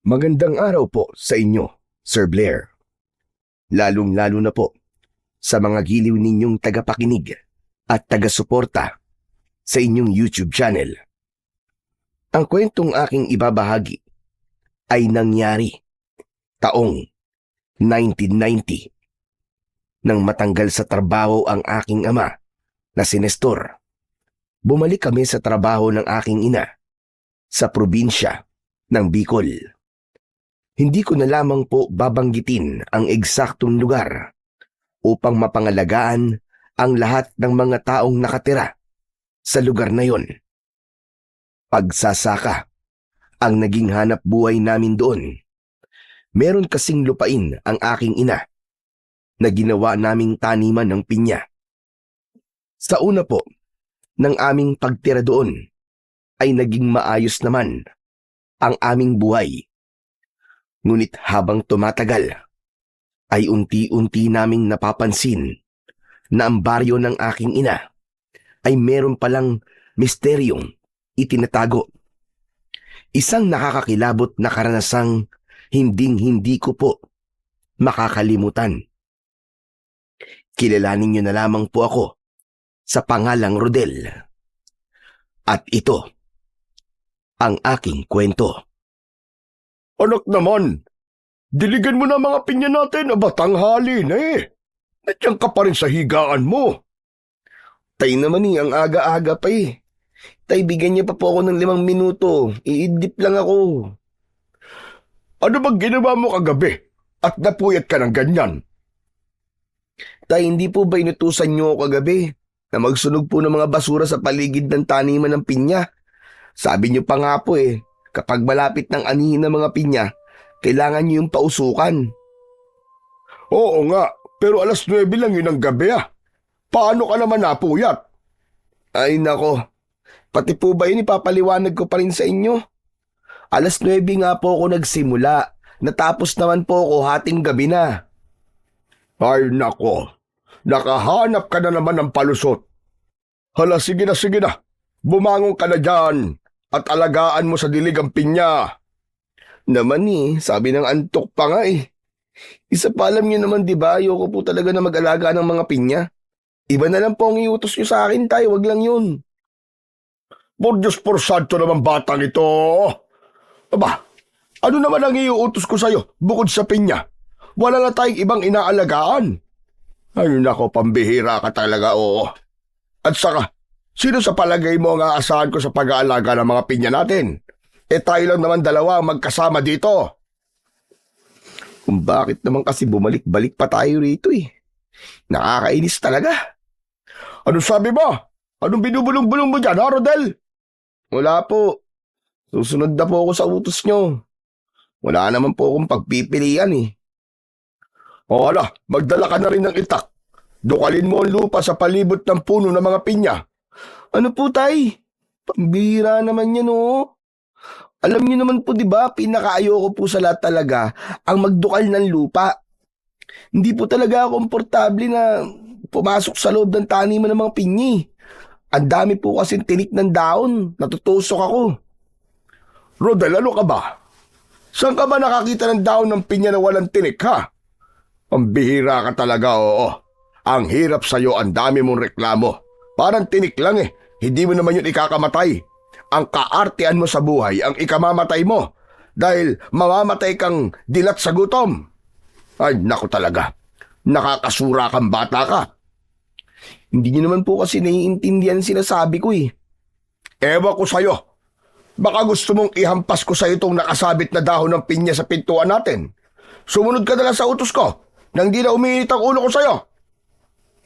Magandang araw po sa inyo, Sir Blair. Lalong-lalo na po sa mga giliw ninyong tagapakinig at taga-suporta sa inyong YouTube channel. Ang kwentong aking ibabahagi ay nangyari taong 1990 nang matanggal sa trabaho ang aking ama na si Nestor. Bumalik kami sa trabaho ng aking ina sa probinsya ng Bicol. Hindi ko na lamang po babanggitin ang eksaktong lugar upang mapangalagaan ang lahat ng mga taong nakatira sa lugar na yon. Pagsasaka ang naging hanap buhay namin doon. Meron kasing lupain ang aking ina na ginawa naming taniman ng pinya. Sa una po ng aming pagtira doon ay naging maayos naman ang aming buhay. Ngunit habang tumatagal, ay unti-unti naming napapansin na ang baryo ng aking ina ay meron palang misteryong itinatago. Isang nakakakilabot na karanasang hinding-hindi ko po makakalimutan. Kilalanin niyo na lamang po ako sa pangalang Rodel. At ito ang aking kwento. Anak naman, diligan mo na mga pinya natin, tanghali na eh. Nandiyan ka pa rin sa higaan mo. Tay naman ang aga-aga pa eh. Tay, bigyan niya pa po ako ng 5 minuto. Iidip lang ako. Ano bang ginawa mo kagabi at napuyat ka ng ganyan? Tay, hindi po ba inutusan niyo ako kagabi na magsunog po ng mga basura sa paligid ng taniman ng pinya? Sabi niyo pa nga po eh, kapag malapit ng anihin ng mga pinya, kailangan niyo yung pausukan. Oo nga, pero 9:00 lang yun ang gabi ah. Paano ka naman napuyat? Ay nako, pati po ba yun ipapaliwanag ko pa rin sa inyo? 9:00 nga po ako nagsimula, natapos naman po ako hating gabi na. Ay nako, nakahanap ka na naman ng palusot. Hala, sige na, bumangon ka na dyan at alagaan mo sa dilig ang pinya. Naman sabi ng antok pa nga eh. Isa pa alam niyo naman diba, ayoko po talaga na mag-alaga ng mga pinya. Iba na lang po ang iutos niyo sa akin, tay, wag lang yun. Por Diyos por santo naman batang ito. Aba, ano naman ang iuutos ko sa'yo bukod sa pinya? Wala na tayong ibang inaalagaan. Ay nako, pambihira ka talaga, oo. At saka, sino sa palagay mo ang aasahan ko sa pag-aalaga ng mga pinya natin? Tayo lang naman dalawa ang magkasama dito. Kung bakit naman kasi bumalik-balik pa tayo rito eh. Nakakainis talaga. Ano sabi mo? Anong binubulong-bulong mo dyan, ha, Rodel? Wala po. Susunod na po ako sa utos nyo. Wala naman po akong pagpipilian eh. O ala, magdala ka na rin ng itak. Dukalin mo ang lupa sa palibot ng puno ng mga pinya. Ano po, tay? Pambihira naman yan, oh. Alam niyo naman po, di ba, pinakaayoko po sa lahat talaga ang magdukal ng lupa. Hindi po talaga ako komportable na pumasok sa loob ng taniman ng mga pinyi. Ang dami po kasing tinik ng daon, natutusok ako. Rodel, ano ka ba? Saan ka ba nakakita ng daon ng pinya na walang tinik, ha? Pambihira ka talaga, oo. Ang hirap sa'yo, ang dami mong reklamo. Parang tinik lang eh, hindi mo naman yun ikakamatay. Ang kaartean mo sa buhay ang ikamamatay mo dahil mamamatay kang dilat sa gutom. Ay, naku talaga. Nakakasura kang bata ka. Hindi niyo naman po kasi naiintindihan sinasabi ko eh. Ewan ko sa'yo. Baka gusto mong ihampas ko sa itong nakasabit na dahon ng pinya sa pintuan natin. Sumunod ka na lang sa utos ko nang di na umiinit ang ulo ko sa'yo.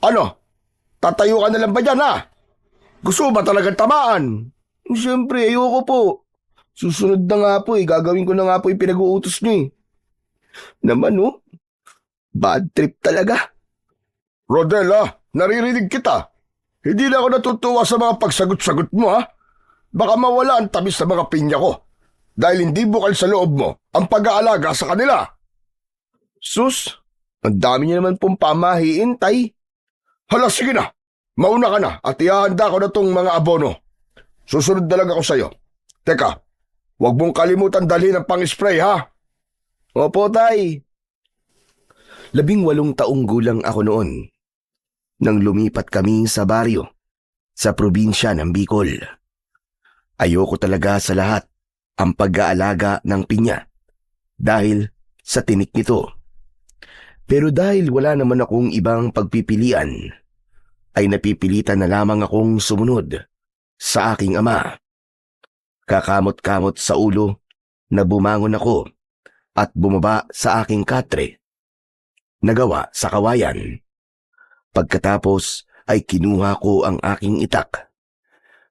Ano? Tatayo ka na lang ba dyan, ha? Gusto ba talagang tamaan? Siyempre, ayoko po. Susunod na nga po eh. Gagawin ko na nga po yung pinag-uutos nyo eh. Naman bad trip talaga. Rodel, naririnig kita. Hindi na ako natutuwa sa mga pagsagot-sagot mo, ha? Baka mawala ang tamis sa mga pinya ko dahil hindi bukal sa loob mo ang pag-aalaga sa kanila. Sus, ang dami niyo naman pong pamahiin, tay. Hala, sige na. Mauna ka na at ihahanda ko na tong mga abono. Susunod na lang ako sa'yo. Teka, Huwag mong kalimutan dalhin ang pang-spray, ha? Opo, tay. 18 taong gulang ako noon nang lumipat kami sa baryo sa probinsya ng Bicol. Ayoko talaga sa lahat ang pag-aalaga ng pinya dahil sa tinik nito. Pero dahil wala naman akong ibang pagpipilian, ay napipilitan na lamang akong sumunod sa aking ama. Kakamot-kamot sa ulo na bumangon ako at bumaba sa aking katre na gawa sa kawayan. Pagkatapos ay kinuha ko ang aking itak.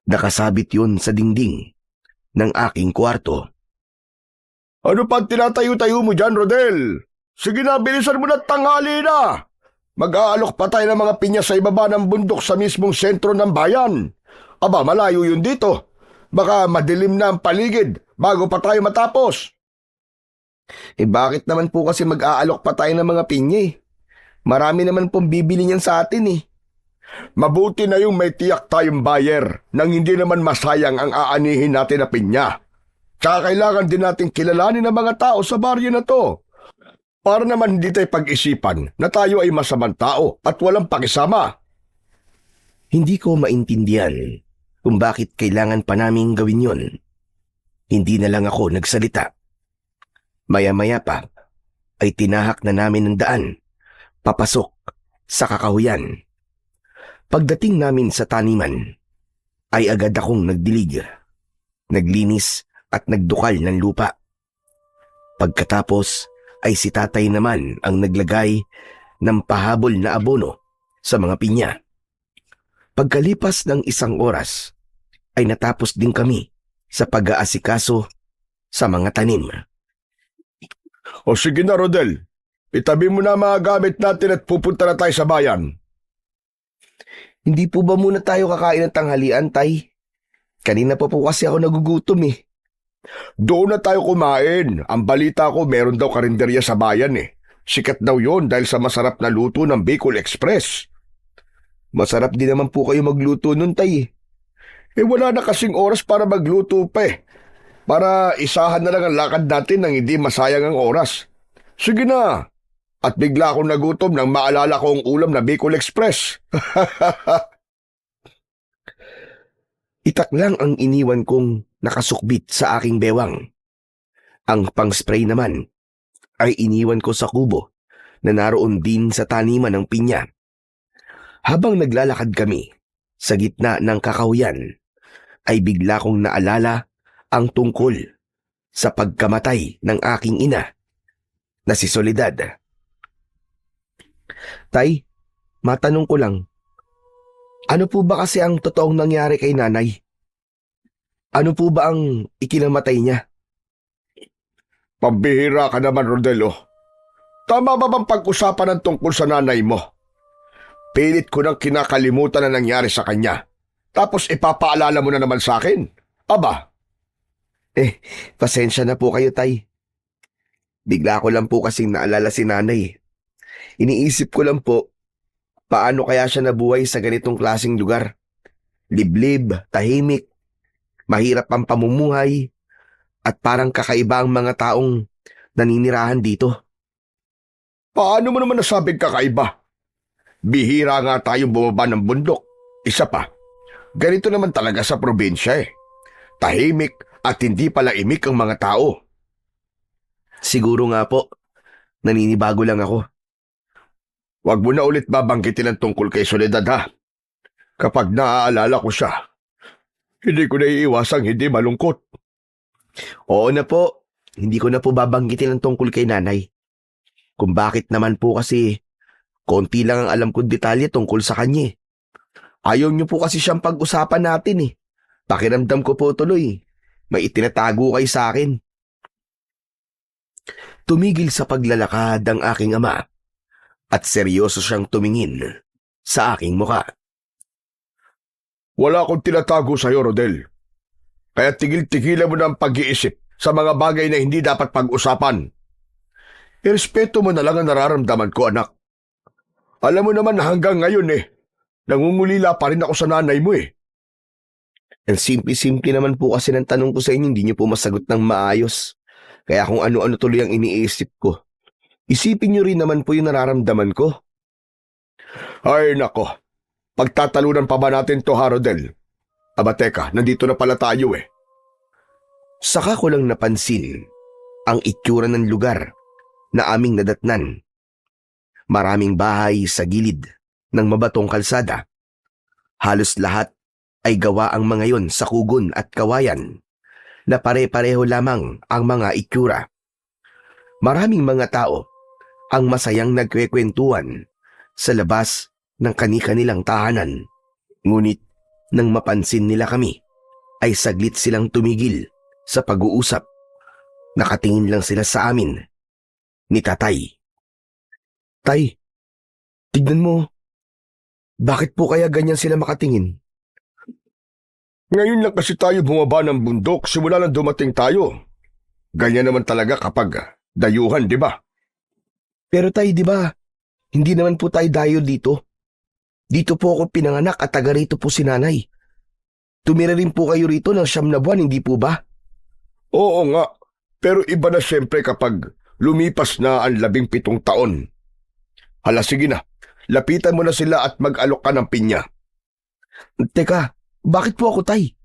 Nakasabit yun sa dingding ng aking kwarto. Ano pa tinatayo-tayo mo dyan, Rodel? Sige na, bilisan mo na, tanghali na! Mag-aalok pa tayo ng mga pinya sa ibaba ng bundok sa mismong sentro ng bayan. Aba, malayo yun dito. Baka madilim na ang paligid bago pa tayo matapos. Bakit naman po kasi mag-aalok pa tayo ng mga pinya eh? Marami naman pong bibili niyan sa atin eh. Mabuti na yung may tiyak tayong buyer nang hindi naman masayang ang aanihin natin na pinya. Tsaka kailangan din natin kilalanin ang mga tao sa baryo na to. Para naman hindi tayo pag-isipan na tayo ay masamang tao at walang pakisama. Hindi ko maintindihan kung bakit kailangan pa naming gawin yon. Hindi na lang ako nagsalita. Maya-maya pa ay tinahak na namin ang daan papasok sa kakahuyan. Pagdating namin sa taniman ay agad akong nagdilig, naglinis at nagdukal ng lupa. Pagkatapos ay si tatay naman ang naglagay ng pahabol na abono sa mga pinya. Pagkalipas ng 1 oras ay natapos din kami sa pag-aasikaso sa mga tanim. O sige na, Rodel. Itabi mo na ang mga gamit natin at pupunta na tayo sa bayan. Hindi po ba muna tayo kakain ng tanghalian, tay? Kanina pa po kasi ako nagugutom eh. Doon na tayo kumain. Ang balita ko meron daw karinderya sa bayan eh. Sikat daw yon dahil sa masarap na luto ng Bicol Express. Masarap din naman po kayo magluto nun, tay. Wala na kasing oras para magluto pa eh. Para isahan na lang ang lakad natin nang hindi masayang ang oras. Sige na. At bigla akong nagutom nang maalala ko ang ulam na Bicol Express. Itak lang ang iniwan kong nakasukbit sa aking bewang. Ang pang-spray naman ay iniwan ko sa kubo na naroon din sa taniman ng pinya. Habang naglalakad kami sa gitna ng kakahuyan, ay bigla kong naalala ang tungkol sa pagkamatay ng aking ina na si Soledad. Tay, matanong ko lang, ano po ba kasi ang totoong nangyari kay nanay? Ano po ba ang ikinamatay niya? Pambihira ka naman, Rodelo. Tama ba bang pag-usapan ng tungkol sa nanay mo? Pilit ko nang kinakalimutan na nangyari sa kanya. Tapos ipapaalala mo na naman sa akin. Aba, Pasensya na po kayo, tay. Bigla ko lang po kasing naalala si nanay. Iniisip ko lang po, paano kaya siya nabuhay sa ganitong klaseng lugar? Liblib, tahimik, mahirap ang pamumuhay, at parang kakaiba ang mga taong naninirahan dito. paano mo naman nasabing kakaiba? Bihira nga tayong bumaba ng bundok. Isa pa, ganito naman talaga sa probinsya eh. Tahimik at hindi pala imik ang mga tao. Siguro nga po, naninibago lang ako. Huwag mo na ulit babanggitin ang tungkol kay Soledad ha. Kapag naaalala ko siya, hindi ko naiiwasang hindi malungkot. Oo na po, hindi ko na po babanggitin ang tungkol kay nanay. Kung bakit naman po kasi, konti lang ang alam kong detalye tungkol sa kanya eh. Ayaw niyo po kasi siyang pag-usapan natin eh. Pakiramdam ko po tuloy, may itinatago kay sa akin. Tumigil sa paglalakad ang aking ama at seryoso siyang tumingin sa aking muka. Wala akong tinatago sa'yo, Rodel. Kaya tigil-tigilan mo na ang pag-iisip sa mga bagay na hindi dapat pag-usapan. Irespeto mo na lang ang nararamdaman ko, anak. Alam mo naman na hanggang ngayon nangungulila pa rin ako sa nanay mo eh. Ang simple-simple naman po kasi ng tanong ko sa inyo, hindi niyo po masagot ng maayos. Kaya kung ano-ano tuloy ang iniisip ko. Isipin niyo rin naman po yung nararamdaman ko. Ay nako, pagtatalunan pa ba natin to, ha, Rodel? Aba teka, nandito na pala tayo eh. Saka ko lang napansin ang itsura ng lugar na aming nadatnan. Maraming bahay sa gilid ng mabatong kalsada. Halos lahat ay gawa ang mga yon sa kugon at kawayan na pare-pareho lamang ang mga itsura. Maraming mga tao ang masayang nagkwekwentuhan sa labas ng kani-kanilang tahanan. Ngunit nang mapansin nila kami, ay saglit silang tumigil sa pag-uusap. Nakatingin lang sila sa amin ni Tatay. Tay, tignan mo. Bakit po kaya ganyan sila makatingin? Ngayon lang kasi tayo bumaba ng bundok simula nang dumating tayo. Ganyan naman talaga kapag dayuhan, di ba? Pero tay, di ba, hindi naman po tayo dayo dito. Dito po ako pinanganak at taga rito po si nanay. Tumira rin po kayo rito ng 9 na buwan, hindi po ba? Oo nga, pero iba na siyempre kapag lumipas na ang 17 taon. Hala, sige na, lapitan mo na sila at mag-alok ka ng pinya. Teka, bakit po ako tay?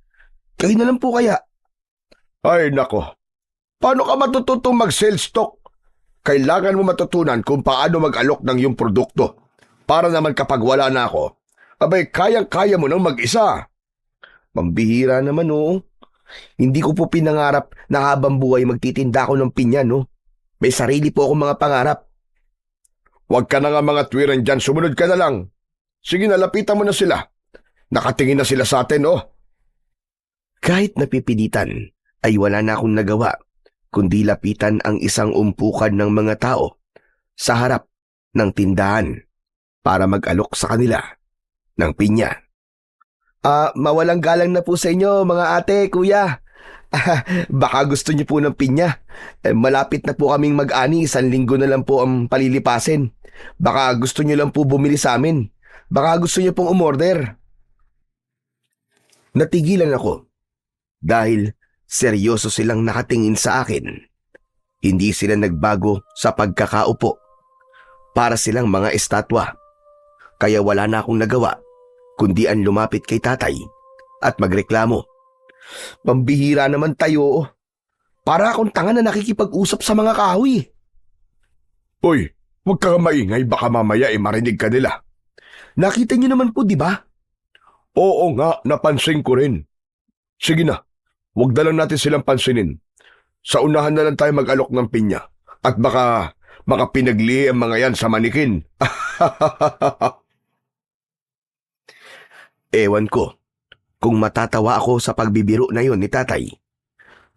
Kayo na lang po kaya. Ay nako, paano ka matututong mag-sales stock? Kailangan mo matutunan kung paano mag-alok ng iyong produkto. Para naman kapag wala na ako, abay kayang-kaya mo nang mag-isa. Pambihira naman oo. Hindi ko po pinangarap na habang buhay magtitinda ako ng pinya no. May sarili po akong mga pangarap. Huwag ka na nga mga tuwiran dyan, sumunod ka na lang. Sige na, lapitan mo na sila. Nakatingin na sila sa atin, oh. Kahit napipilitan ay wala na akong nagawa kundi lapitan ang isang umpukan ng mga tao sa harap ng tindahan para mag-alok sa kanila ng pinya. Mawalang galang na po sa inyo mga ate, kuya. Baka gusto niyo po ng pinya. Malapit na po kaming mag-ani, 1 linggo na lang po ang palilipasin. Baka gusto niyo lang po bumili sa amin. Baka gusto niyo pong umorder. Natigilan ako dahil seryoso silang nakatingin sa akin. Hindi sila nagbago sa pagkakaupo. Para silang mga estatwa. Kaya wala na akong nagawa kundi ang lumapit kay tatay at magreklamo. Pambihira naman tayo. Para akong tanga na nakikipag-usap sa mga kahoy. Uy, huwag ka maingay, baka mamaya marinig ka nila. Nakita niyo naman po, di ba? Oo nga, napansin ko rin. Sige na, huwag na lang natin silang pansinin. Sa unahan na lang tayo mag-alok ng pinya. At baka pinagli ang mga yan sa manikin. Ewan ko kung matatawa ako sa pagbibiro na yon ni tatay.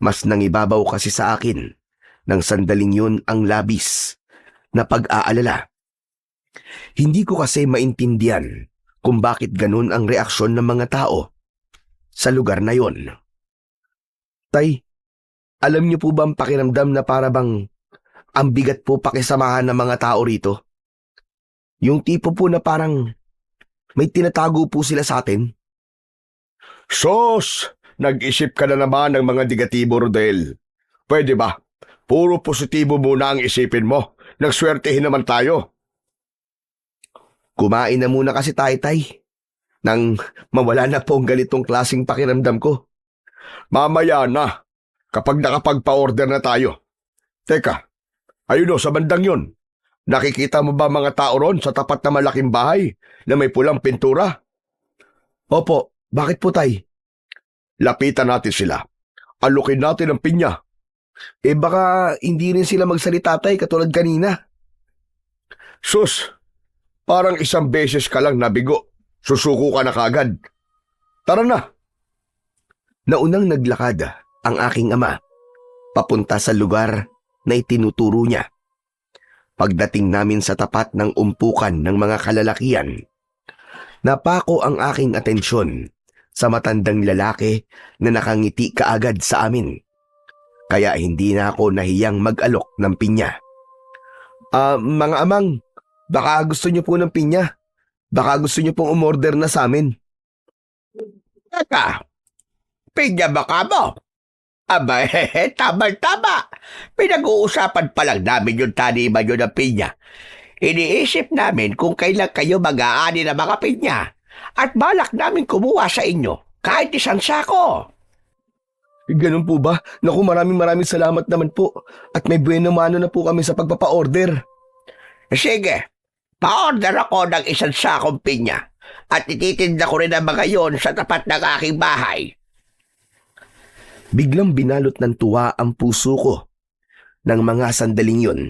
Mas nangibabaw kasi sa akin ng sandaling yun ang labis na pag-aalala. Hindi ko kasi maintindihan kung bakit ganun ang reaksyon ng mga tao sa lugar na yon. Tay, alam niyo po ba ang pakiramdam na para bang ang bigat po pakisamahan ng mga tao rito? Yung tipo po na parang may tinatago po sila sa atin. Sos, nag-isip ka na naman ng mga negatibo, Rodel. Pwede ba? Puro positibo muna ang isipin mo. Nagswertehin naman tayo. Kumain na muna kasi tayo, tay. Nang mawala na po ang ganitong klaseng pakiramdam ko. Mamaya na, kapag nakapagpa-order na tayo. Teka, ayun o, sa bandang yon. Nakikita mo ba mga tao ron sa tapat na malaking bahay na may pulang pintura? Opo, bakit po, tay? Lapitan natin sila. Alukin natin ang pinya. Baka hindi rin sila magsalita, tay, katulad kanina. Sus, parang isang beses ka lang nabigo. Susuko ka na kagad. Tara na. Naunang naglakad ang aking ama papunta sa lugar na itinuturo niya. Pagdating namin sa tapat ng umpukan ng mga kalalakian, napako ang aking atensyon sa matandang lalaki na nakangiti kaagad sa amin. Kaya hindi na ako nahiyang mag-alok ng pinya. Mga amang, baka gusto niyo po ng pinya. Baka gusto niyo pong umorder na sa amin. Teka, Pinya ba ka mo? Aba, tama-tama. Pinag-uusapan pa lang namin yung taniman nyo ng pinya. Iniisip namin kung kailan kayo mag-aani ng mga pinya. At balak namin kumuha sa inyo kahit isang sako. Ganun po ba? Naku, maraming salamat naman po. At may buena mano na po kami sa pagpapa-order. Sige, pa-order ako ng isang sakong pinya. At ititinda ko rin ang mga yon sa tapat ng aking bahay. Biglang binalot ng tuwa ang puso ko ng mga sandaling yun.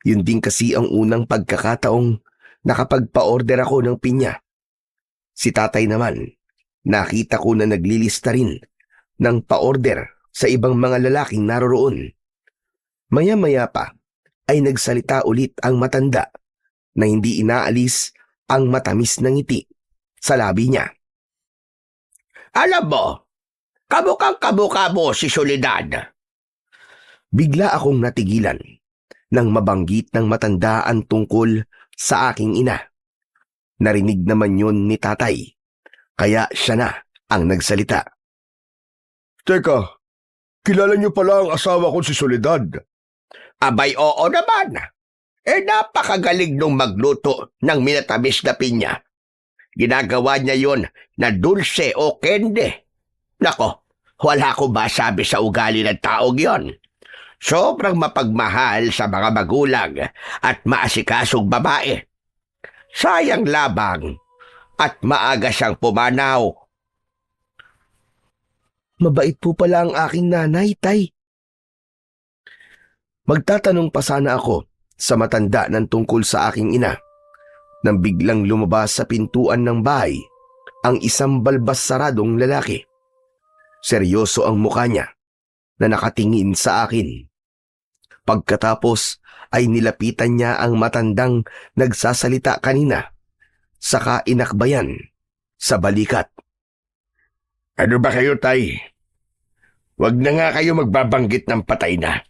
Yun din kasi ang unang pagkakataong nakapagpa-order ako ng pinya. Si tatay naman, nakita ko na naglilista rin ng pa-order sa ibang mga lalaking naroroon. Maya-maya pa ay nagsalita ulit ang matanda na hindi inaalis ang matamis na ngiti sa labi niya. Alam mo, kamukha mo si Soledad. Bigla akong natigilan nang mabanggit ng matanda ang tungkol sa aking ina. Narinig naman yun ni tatay, kaya siya na ang nagsalita. Teka, kilala niyo pala ang asawa ko si Soledad. Abay, oo naman. Napakagaling nung magluto ng minatamis na pinya. Ginagawa niya yon na dulce o kende. Nako, wala ko masabi sa ugali ng taong yon. Sobrang mapagmahal sa mga magulang at maasikasong babae. Sayang labang at maaga siyang pumanaw. Mabait po pala ang aking nanay, tay. Magtatanong pa sana ako sa matanda ng tungkol sa aking ina nang biglang lumabas sa pintuan ng bahay ang isang balbas saradong lalaki. Seryoso ang mukha niya na nakatingin sa akin. Pagkatapos ay nilapitan niya ang matandang nagsasalita kanina, saka inakbayan sa balikat. Ano ba kayo, tay? Huwag na nga kayo magbabanggit ng patay na.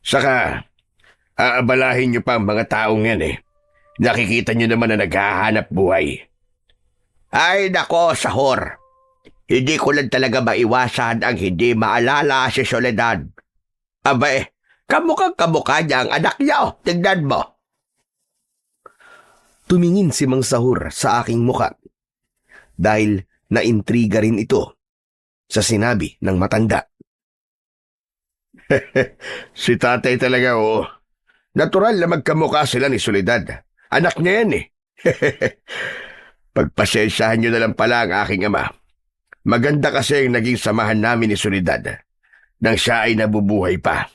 Saka, aabalahin niyo pa ang mga taong yan eh. Nakikita niyo naman na naghahanap buhay. Ay nako, sahor. Hindi ko lang talaga maiwasan ang hindi maalala si Soledad. Abay, kamukha niya ang anak niya, oh. Tignan mo. Tumingin si Mang Sahur sa aking muka dahil naintriga rin ito sa sinabi ng matanda. Si tatay talaga, oo. Natural na magkamukha sila ni Soledad. Anak niya yan eh. Pagpasensyahan niyo na lang pala ang aking ama. Maganda kasi ang naging samahan namin ni Soledad nang siya ay nabubuhay pa.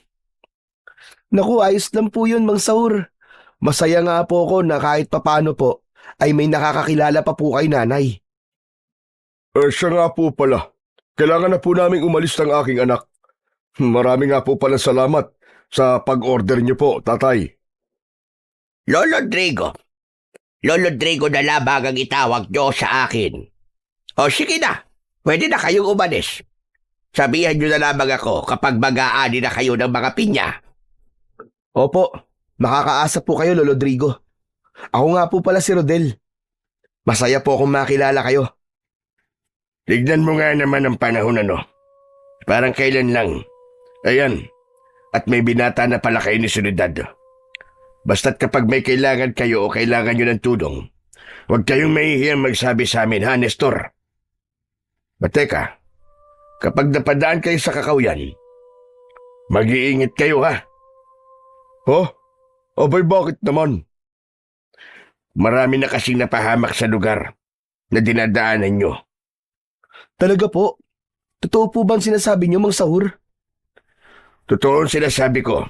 Naku, ayos lang po yun, Mang Sahur. Masaya nga po ako na kahit papano po ay may nakakakilala pa po kay nanay. Siya nga po pala. Kailangan na po naming umalis ng aking anak. Marami nga po pala salamat sa pag-order niyo po, tatay. Lolo Drigo na labang ang itawag niyo sa akin. O sige na, pwede na kayong umalis. Sabihan niyo na lamang ako kapag mag-aani na kayo ng mga pinya. Opo, makakaasa po kayo, Lolo Drigo. Ako nga po pala si Rodel. Masaya po akong makilala kayo. Tignan mo nga naman ang panahon ano. Parang kailan lang. Ayan, at may binata na pala kayo ni Soledad. Basta't kapag may kailangan kayo o kailangan nyo ng tulong, huwag kayong mahihiyang magsabi sa amin, ha, Nestor? Teka, kapag napadaan kayo sa kakawyan, mag-iingat kayo, ha? Ha? Abay, bakit naman? Marami na kasing napahamak sa lugar na dinadaanan nyo. Talaga po? Totoo po bang sinasabi niyo, Mang Sahur? Totoo ang sinasabi ko,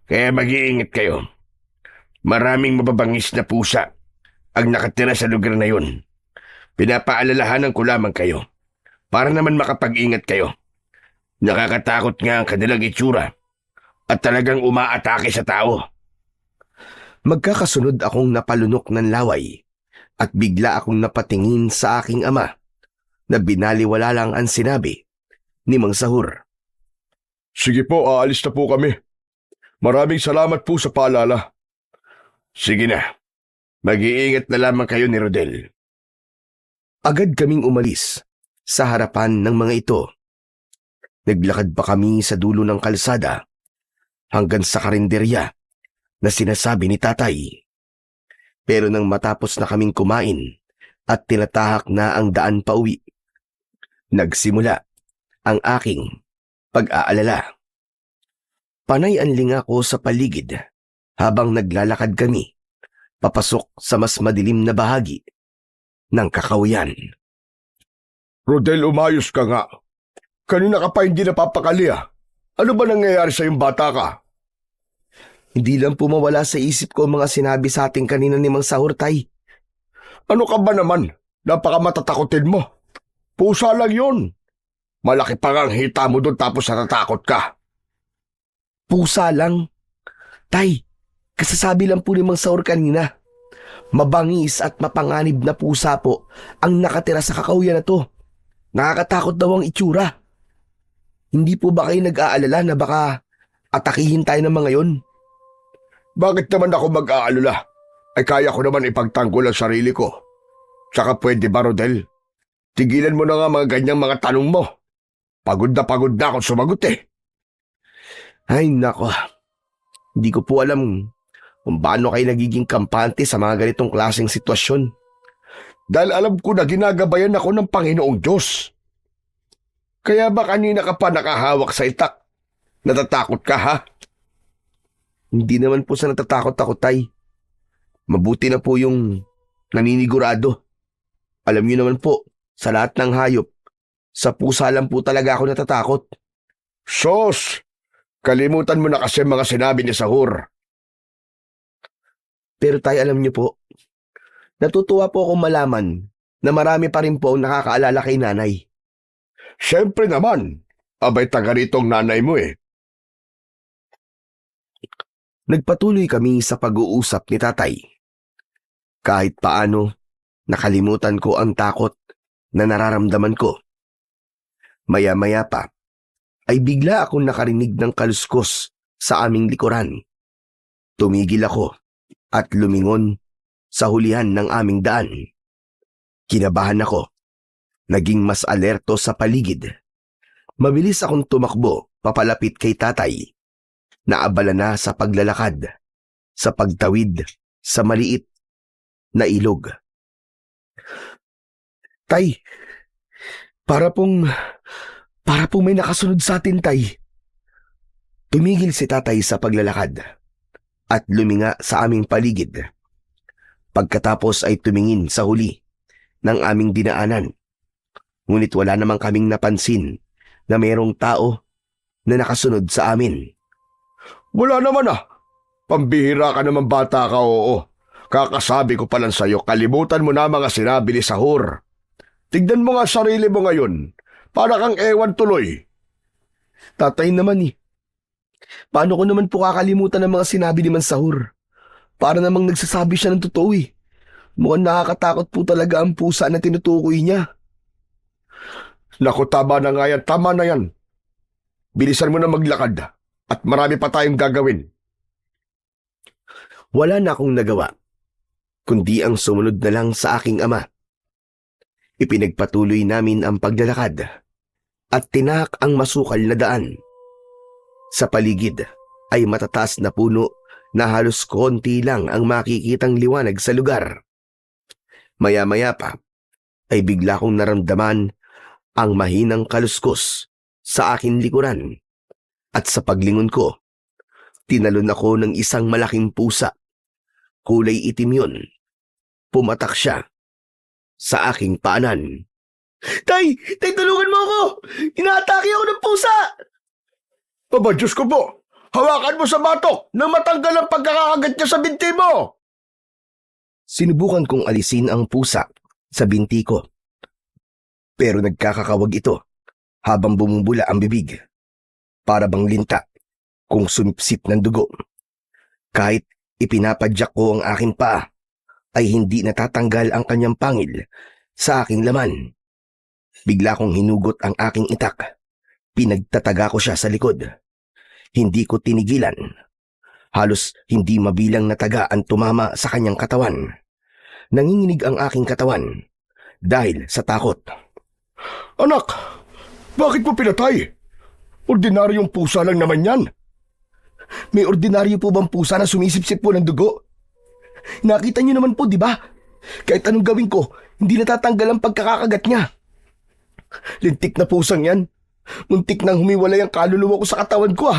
kaya mag-iingat kayo. Maraming mababangis na pusa ang nakatira sa lugar na yun. Pinapaalalahanan ko lamang kayo para naman makapag-ingat kayo. Nakakatakot nga ang kanilang itsura at talagang umaatake sa tao. Magkakasunod akong napalunok ng laway at bigla akong napatingin sa aking ama na binaliwala lang ang sinabi ni Mang Sahur. Sige po, aalis na po kami. Maraming salamat po sa paalala. Sige na, mag-iingat na lamang kayo ni Rodel. Agad kaming umalis sa harapan ng mga ito. Naglakad pa kami sa dulo ng kalsada hanggang sa karinderya na sinasabi ni tatay. Pero nang matapos na kaming kumain at tinatahak na ang daan pauwi, nagsimula ang aking pag-aalala. Panay anling ako sa paligid habang naglalakad kami papasok sa mas madilim na bahagi ng kakawayan. Rodel, umayos ka nga. Kanina ka pa hindi napapakali ah. Ano ba nangyayari sa yung bata ka? Hindi lang po mawala sa isip ko ang mga sinabi sa ating kanina ni Mang Sahur, Tay. Ano ka ba naman? Napakamatatakotin mo. Pusa lang yun. Malaki pa nga ang hita mo doon tapos natatakot ka. Pusa lang. Tay, kasasabi lang po ni Mang Sahur kanina. Mabangis at mapanganib na pusa po ang nakatira sa kakahuyan na to. Nakakatakot daw ang itsura. Hindi po ba kayo nag-aalala na baka atakihin tayo ng mga yon? Bakit naman ako mag-aalala? Ay kaya ko naman ipagtanggol ang sarili ko. Tsaka pwede ba, Rodel? Tigilan mo na nga mga ganyang mga tanong mo. Pagod na akong sumagot eh. Ay nako, hindi ko po alam kung paano kayo nagiging kampante sa mga ganitong klaseng sitwasyon. Dahil alam ko na ginagabayan ako ng Panginoong Diyos. Kaya ba kanina ka pa nakahawak sa itak? Natatakot ka ha? Hindi naman po sa natatakot ako, Tay. Mabuti na po yung naninigurado. Alam niyo naman po, sa lahat ng hayop, sa pusa lang po talaga ako natatakot. Sos! Kalimutan mo na kasi mga sinabi ni Sahur. Pero Tay, alam niyo po, natutuwa po akong malaman na marami pa rin po ang nakakaalala kay nanay. Siyempre naman, abay taga ritong nanay mo eh. Nagpatuloy kami sa pag-uusap ni tatay. Kahit paano, nakalimutan ko ang takot na nararamdaman ko. Maya-maya pa, ay bigla akong nakarinig ng kaluskos sa aming likuran. Tumigil ako at lumingon sa hulihan ng aming daan. Kinabahan ako. Naging mas alerto sa paligid. Mabilis akong tumakbo papalapit kay tatay. Naabala na sa paglalakad, sa pagtawid, sa maliit na ilog. Tay, para pong may nakasunod sa atin, Tay. Tumigil si tatay sa paglalakad at luminga sa aming paligid. Pagkatapos ay tumingin sa huli ng aming dinaanan. Ngunit wala namang kaming napansin na mayroong tao na nakasunod sa amin. Wala naman ah. Pambihira ka naman bata ka, oo. Kakasabi ko pa lang sa'yo, kalimutan mo na mga sinabi ni Sahur. Tignan mo nga sarili mo ngayon. Para kang ewan tuloy. Tatay naman eh. Paano ko naman po kakalimutan ng mga sinabi ni Man Sahur? Para namang nagsasabi siya ng totoo eh. Mukhang nakakatakot po talaga ang pusa na tinutukoy niya. Naku, tama na nga yan. Tama na yan. Bilisan mo na maglakad at marami pa tayong gagawin. Wala na akong nagawa, kundi ang sumunod na lang sa aking ama. Ipinagpatuloy namin ang paglalakad at tinahak ang masukal na daan. Sa paligid ay matataas na puno na halos konti lang ang makikitang liwanag sa lugar. Maya-maya pa ay bigla kong naramdaman ang mahinang kaluskos sa aking likuran at sa paglingon ko, tinalon ako ng isang malaking pusa. Kulay itim yun. Pumatak siya sa aking paanan. Tay! Tay, tulungan mo ako! Inaatake ako ng pusa! Aba, Diyos ko po! Hawakan mo sa batok nang matanggal ang pagkakakagat niya sa binti mo! Sinubukan kong alisin ang pusa sa binti ko. Pero nagkakakawag ito habang bumubula ang bibig. Para bang linta kung sumipsip ng dugo. Kahit ipinapadyak ko ang aking paa, ay hindi natatanggal ang kanyang pangil sa aking laman. Bigla kong hinugot ang aking itak. Pinagtataga ko siya sa likod. Hindi ko tinigilan. Halos hindi mabilang na taga ang tumama sa kanyang katawan. Nanginginig ang aking katawan dahil sa takot. Anak, bakit mo pinatay? Ordinaryong pusa lang naman yan. May ordinaryo po bang pusa na sumisipsip po ng dugo? Nakita niyo naman po, di ba? Kahit anong gawin ko, hindi natatanggal ang pagkakakagat niya. Lintik na pusang yan. Muntik nang humiwalay ang kaluluwa ko sa katawan ko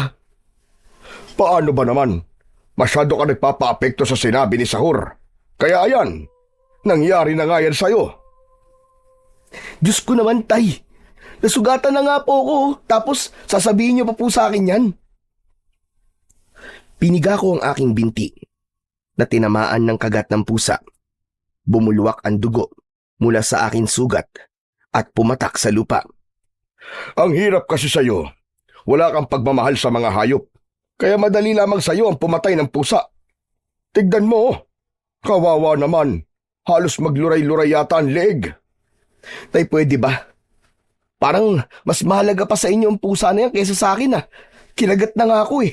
Paano ba naman? Masyado ka nagpapaapekto sa sinabi ni Sahur. Kaya ayan, nangyari na nga yan sa'yo. Diyos ko naman, Tay. Nasugatan na nga po ako, tapos sasabihin niyo pa po sa akin yan. Piniga ko ang aking binti na tinamaan ng kagat ng pusa. Bumulwak ang dugo mula sa aking sugat at pumatak sa lupa. Ang hirap kasi sa'yo. Wala kang pagmamahal sa mga hayop. Kaya madali lamang sa'yo ang pumatay ng pusa. Tignan mo, kawawa naman. Halos magluray-luray yata ang leeg. Tay, pwede ba? Parang mas mahalaga pa sa inyo ang pusa na yan kaysa sa akin Kinagat na nga ako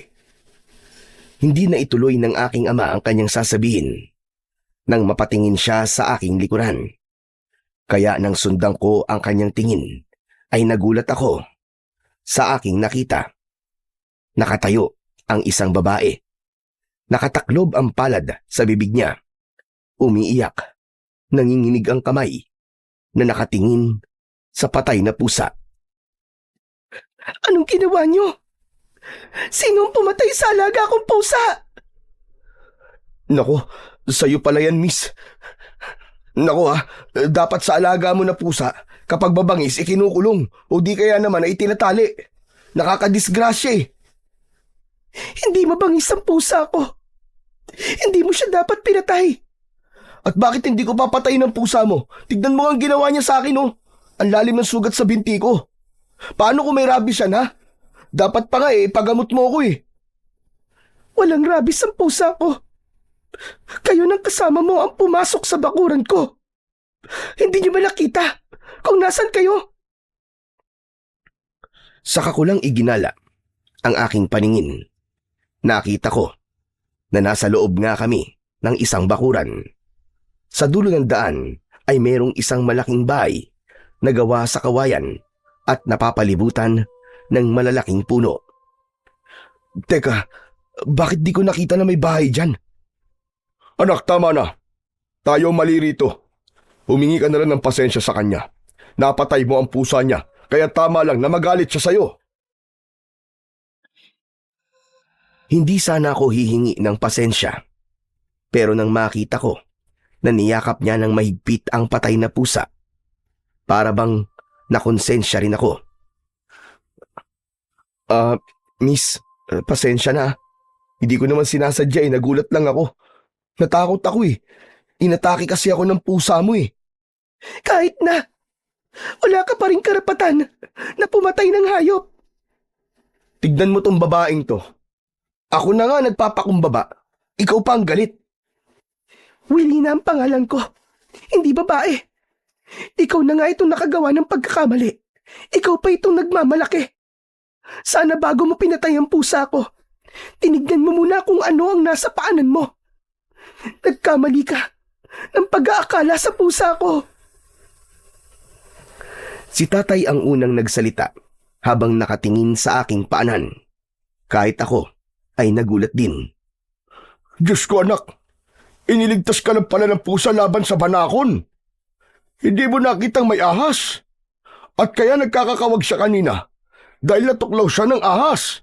Hindi na ituloy ng aking ama ang kanyang sasabihin nang mapatingin siya sa aking likuran. Kaya nang sundan ko ang kanyang tingin, ay nagulat ako sa aking nakita. Nakatayo ang isang babae. Nakataklob ang palad sa bibig niya. Umiiyak. Nanginginig ang kamay na nakatingin sa patay na pusa. Anong ginawa niyo? Sino ang pumatay sa alaga kong pusa? Nako, sa'yo pala yan, miss. Nako dapat sa alaga mo na pusa, kapag babangis, ikinukulong o di kaya naman ay itinatali. Nakakadisgrasya Hindi mabangis ang pusa ko. Hindi mo siya dapat pinatay. At bakit hindi ko papatay ng pusa mo? Tignan mo ang ginawa niya sa akin Ang lalim ng sugat sa binti ko. Paano kung may rabies yan Dapat pa nga pagamot mo ako Walang rabies ang pusa ko. Kayo ng kasama mo ang pumasok sa bakuran ko. Hindi niyo ba nakita kung nasan kayo? Saka ko lang iginala ang aking paningin. Nakita ko na nasa loob nga kami ng isang bakuran. Sa dulo ng daan ay mayroong isang malaking bahay na gawa sa kawayan at napapalibutan ng malalaking puno. Teka, bakit di ko nakita na may bahay dyan? Anak, tama na. Tayo mali rito. Humingi ka na lang ng pasensya sa kanya. Napatay mo ang pusa niya, kaya tama lang na magalit siya sa'yo. Hindi sana ako hihingi ng pasensya. Pero nang makita ko na niyakap niya ng mahigpit ang patay na pusa, para bang nakonsensya rin ako. Miss, pasensya na. Hindi ko naman sinasadya nagulat lang ako. Natakot ako Inatake kasi ako ng pusa mo Kahit na, wala ka pa rin karapatan na pumatay ng hayop. Tignan mo tong babaeng to. Ako na nga nagpapakumbaba. Ikaw pa ang galit. Willie na ang pangalan ko. Hindi babae. Ikaw na nga itong nakagawa ng pagkakamali. Ikaw pa itong nagmamalaki. Sana bago mo pinatay ang pusa ko, tinignan mo muna kung ano ang nasa paanan mo. Nagkamali ka ng pag-aakala sa pusa ko. Si tatay ang unang nagsalita habang nakatingin sa aking paanan. Kahit ako ay nagulat din. Diyos ko anak, iniligtas ka lang pala ng pusa laban sa banakon. Hindi mo nakitang may ahas. At kaya nagkakakawag siya kanina dahil natuklaw siya ng ahas.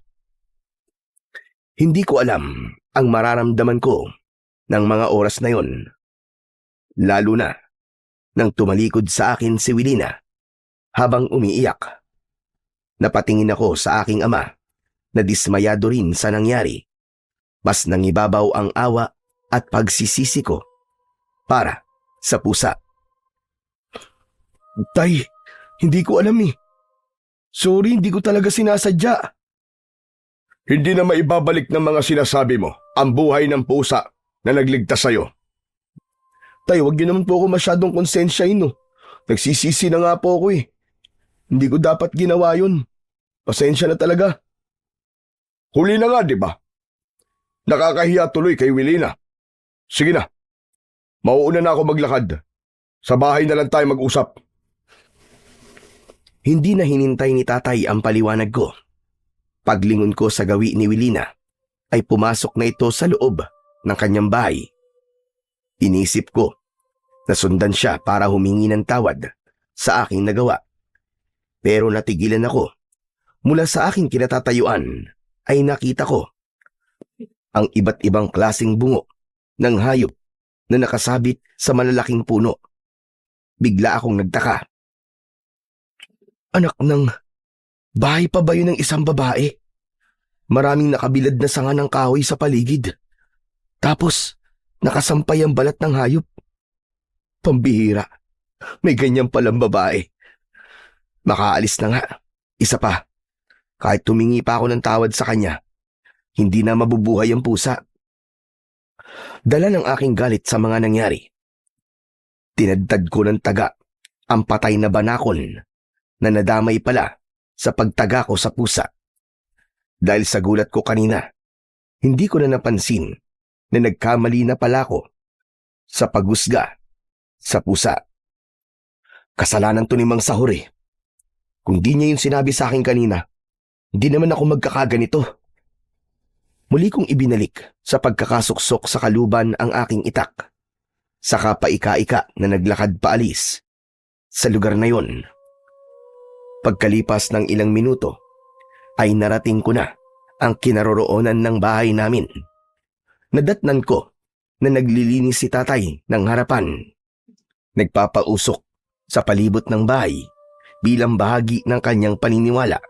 Hindi ko alam ang mararamdaman ko ng mga oras na yon. Lalo na nang tumalikod sa akin si Wilina habang umiiyak. Napatingin ako sa aking ama na dismayado rin sa nangyari. Mas nangibabaw ang awa at pagsisisi ko para sa pusa. Tay, hindi ko alam Sorry, hindi ko talaga sinasadya. Hindi na maibabalik ng mga sinasabi mo ang buhay ng pusa na nagligtas sa'yo. Tay, wag niyo naman po ako masyadong konsensyahin Nagsisisi na nga po ako Hindi ko dapat ginawa yun. Pasensya na talaga. Huli na nga, di ba? Nakakahiya tuloy kay Wilina. Sige na. Mauuna na ako maglakad. Sa bahay na lang tayo mag-usap. Hindi na hinintay ni tatay ang paliwanag ko. Paglingon ko sa gawi ni Wilina, ay pumasok na ito sa loob ng kanyang bahay. Inisip ko na sundan siya para humingi ng tawad sa aking nagawa. Pero natigilan ako. Mula sa aking kinatatayuan ay nakita ko ang iba't ibang klaseng bungo ng hayop na nakasabit sa malalaking puno. Bigla akong nagtaka. Anak ng bahay pa ba yun ng isang babae? Maraming nakabilad na sanga ng kahoy sa paligid. Tapos, nakasampay ang balat ng hayop. Pambihira. May ganyan palang babae. Makaalis na nga. Isa pa. Kahit tumingi pa ako ng tawad sa kanya, hindi na mabubuhay ang pusa. Dala ng aking galit sa mga nangyari. Tinadtad ko ng taga ang patay na banakon na nadamay pala sa pagtaga ko sa pusa. Dahil sa gulat ko kanina, hindi ko na napansin na nagkamali na pala ko sa paghusga sa pusa. Kasalanan to ni Mang Sahur eh. Kung di niya yung sinabi sa akin kanina, hindi naman ako magkakaganito. Muli kong ibinalik sa pagkakasuksok sa kaluban ang aking itak. Saka paika-ika na naglakad paalis sa lugar na yon. Pagkalipas ng ilang minuto, ay narating ko na ang kinaroroonan ng bahay namin. Nadatnan ko na naglilinis si tatay ng harapan. Nagpapausok sa palibot ng bahay bilang bahagi ng kanyang paniniwala.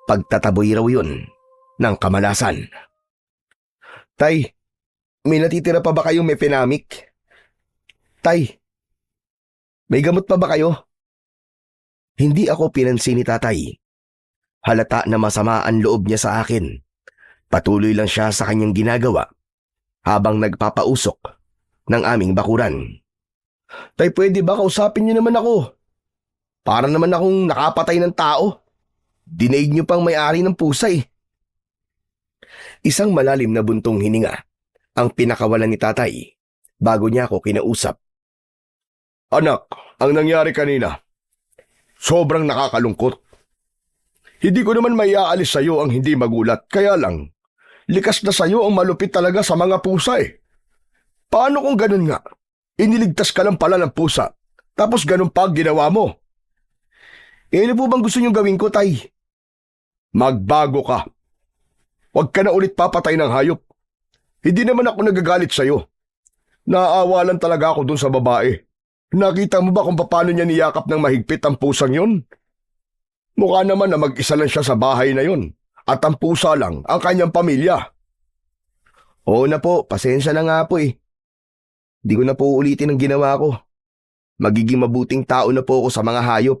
Pagtataboy raw yun ng kamalasan. Tay, may natitira pa ba kayong mefenamic? Tay, may gamot pa ba kayo? Hindi ako pinansin ni tatay. Halata na masama ang loob niya sa akin. Patuloy lang siya sa kanyang ginagawa habang nagpapausok ng aming bakuran. Tay, pwede ba kausapin niyo naman ako? Para naman akong nakapatay ng tao. Dinaig niyo pang may-ari ng pusa eh. Isang malalim na buntong hininga ang pinakawalan ni tatay bago niya ako kinausap. Anak, ang nangyari kanina, sobrang nakakalungkot. Hindi ko naman maiaalis sa'yo ang hindi magulat, kaya lang, likas na sa'yo ang malupit talaga sa mga pusa eh. Paano kung ganun nga? Iniligtas ka lang pala ng pusa, tapos ganun pa ginawa mo. Ano po bang gusto niyong gawin ko, tay? Magbago ka. Huwag ka na ulit papatay ng hayop. Hindi naman ako nagagalit sa'yo. Naaawa lang talaga ako dun sa babae. Nakita mo ba kung paano niya niyakap ng mahigpit ang pusang yon? Mukha naman na mag-isa lang siya sa bahay na yon at ang pusa lang ang kanyang pamilya. Oo na po, pasensya na nga po eh. Di ko na po ulitin ang ginawa ko. Magiging mabuting tao na po ako sa mga hayop.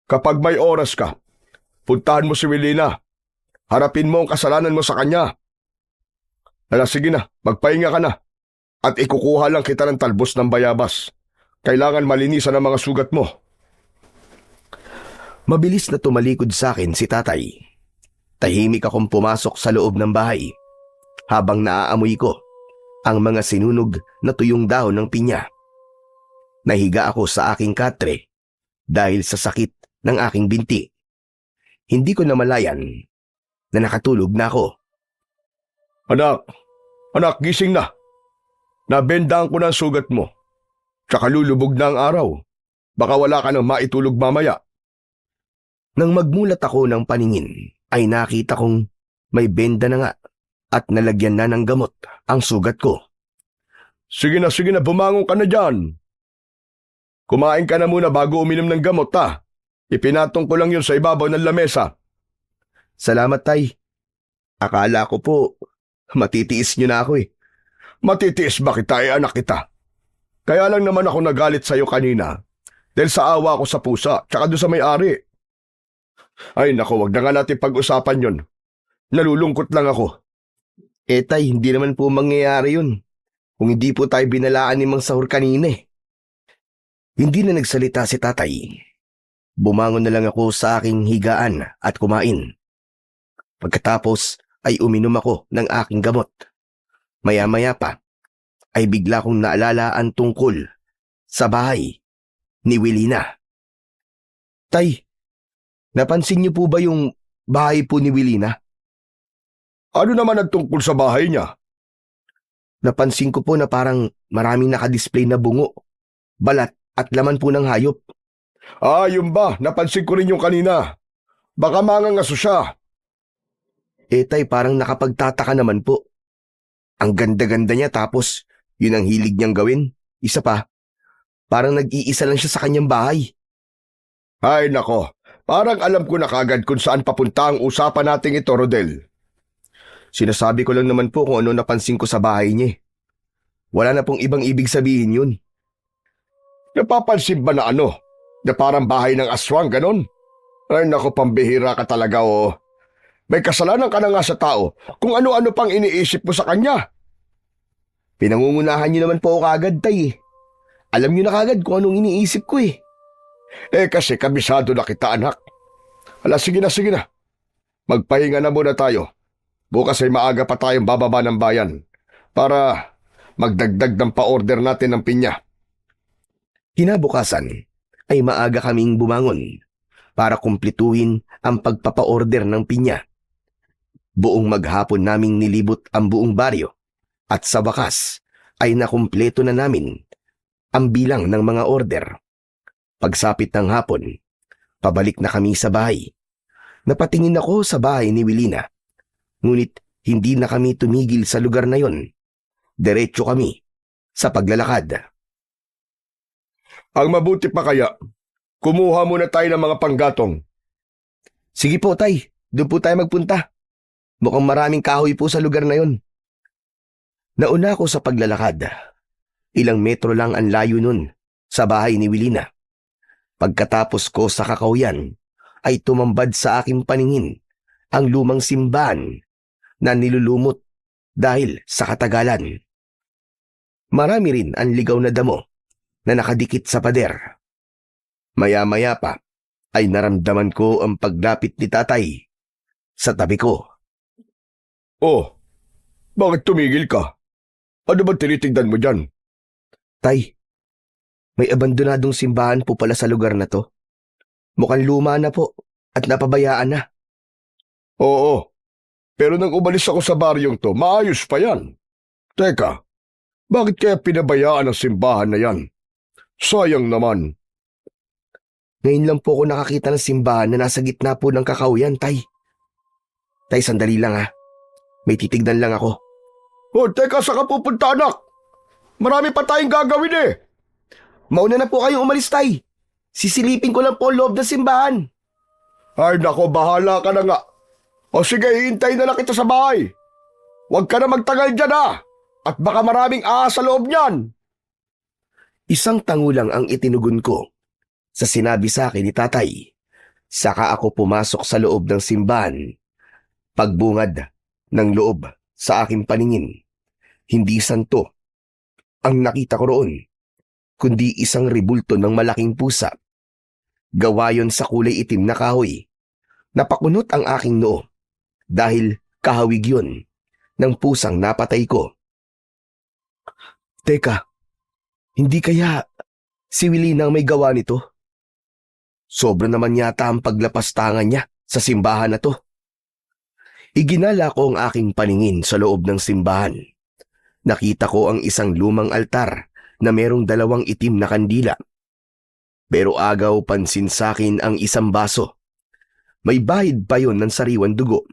Kapag may oras ka, puntahan mo si Wilina. Harapin mo ang kasalanan mo sa kanya. Sige na, magpahinga ka na. At ikukuha lang kita ng talbos ng bayabas. Kailangan malinisan ang mga sugat mo. Mabilis na tumalikod sa akin si tatay. Tahimik akong pumasok sa loob ng bahay habang naaamoy ko ang mga sinunog na tuyong dahon ng pinya. Nahiga ako sa aking katre dahil sa sakit ng aking binti. Hindi ko namalayan na nakatulog na ako. Anak, gising na. Nabendaan ko na ang sugat mo. Tsaka lulubog na ang araw. Baka wala ka nang maitulog mamaya. Nang magmulat ako ng paningin, ay nakita kong may benda na nga at nalagyan na ng gamot ang sugat ko. Sige na, bumangon ka na dyan. Kumain ka na muna bago uminom ng gamot, ha? Ipinatong ko lang yun sa ibabaw ng lamesa. Salamat, tay. Akala ko po, matitiis niyo na ako eh. Matitiis ba kita anak kita? Kaya lang naman ako nagalit sa'yo kanina dahil sa awa ko sa pusa tsaka doon sa may-ari. Ay nako, wag na nga natin pag-usapan yun. Nalulungkot lang ako. Tay, hindi naman po mangyayari yun. Kung hindi po tayo binalaan ni Mang Sahur kanina eh. Hindi na nagsalita si tatay. Bumangon na lang ako sa aking higaan at kumain. Pagkatapos ay uminom ako ng aking gamot. Maya-maya pa ay bigla kong naalala ang tungkol sa bahay ni Wilina. Tay, napansin niyo po ba yung bahay po ni Wilina? Ano naman ang tungkol sa bahay niya? Napansin ko po na parang maraming nakadisplay na bungo, balat at laman po ng hayop. Ah, yun ba? Napansin ko rin yung kanina. Baka mangangaso siya. Tay, parang nakapagtataka naman po. Ang ganda-ganda niya tapos yun ang hilig niyang gawin. Isa pa, parang nag-iisa lang siya sa kanyang bahay. Ay nako, parang alam ko na kagad kung saan papunta ang usapan nating ito, Rodel. Sinasabi ko lang naman po kung ano napansin ko sa bahay niya. Wala na pong ibang ibig sabihin yun. Napapansin ba na ano? Na parang bahay ng aswang, ganon? Ay nako, pambihira ka talaga, oh. May kasalanan ka na nga sa tao kung ano-ano pang iniisip mo sa kanya. Pinangungunahan niyo naman po ako kagad, Tay. Alam niyo na kagad kung anong iniisip ko eh. Kasi kabisado na kita, anak. Hala, sige na. Magpahinga na muna tayo. Bukas ay maaga pa tayong bababa ng bayan para magdagdag ng pa-order natin ng pinya. Kinabukasan ay maaga kaming bumangon para kumpletuhin ang pagpapa-order ng pinya. Buong maghapon naming nilibot ang buong baryo at sa wakas ay nakumpleto na namin ang bilang ng mga order. Pagsapit ng hapon, pabalik na kami sa bahay. Napatingin ako sa bahay ni Wilina. Ngunit hindi na kami tumigil sa lugar na yon. Diretso kami sa paglalakad. Ang mabuti pa kaya, kumuha muna tayo ng mga panggatong. Sige po, Tay. Doon po tayo magpunta. Mukhang maraming kahoy po sa lugar na yon. Nauna ako sa paglalakad. Ilang metro lang ang layo nun sa bahay ni Wilina. Pagkatapos ko sa kakahuyan, ay tumambad sa aking paningin ang lumang simbahan na nilulumot dahil sa katagalan. Marami rin ang ligaw na damo na nakadikit sa pader. Maya-maya pa ay naramdaman ko ang paglapit ni Tatay sa tabi ko. Oh, bakit tumigil ka? Ano ba tinitignan mo dyan? Tay, may abandonadong simbahan po pala sa lugar na to. Mukhang luma na po at napabayaan na. Oo, pero nang umalis ako sa baryong to, maayos pa yan. Teka, bakit kaya pinabayaan ang simbahan na yan? Sayang naman. Ngayon lang po ako nakakita ng simbahan na nasa gitna po ng kakahuyan, Tay. Tay, sandali lang ha. May titignan lang ako. Oh, teka, saan ka pupunta, anak? Marami pa tayong gagawin eh. Mauna na po kayong umalis, Tay. Sisilipin ko lang po ang loob ng simbahan. Ay nako, bahala ka na nga. O sige, hihintayin na lang kita sa bahay. Huwag ka na magtagal dyan ha. At baka maraming ahas sa loob niyan. Isang tango lang ang itinugon ko sa sinabi sa akin ni Tatay. Saka ako pumasok sa loob ng simbahan. Pagbungad ng loob sa aking paningin, hindi santo ang nakita ko roon, kundi isang ribulto ng malaking pusa. Gawa yon sa kulay itim na kahoy. Napakunot ang aking noo dahil kahawig yon ng pusang napatay ko. Teka, hindi kaya si Wilina ang may gawa nito? Sobra naman yata ang paglapastangan niya sa simbahan na to. Iginala ko ang aking paningin sa loob ng simbahan. Nakita ko ang isang lumang altar na merong 2 itim na kandila. Pero agaw pansin sa akin ang isang baso. May bahid pa yon ng sariwan dugo.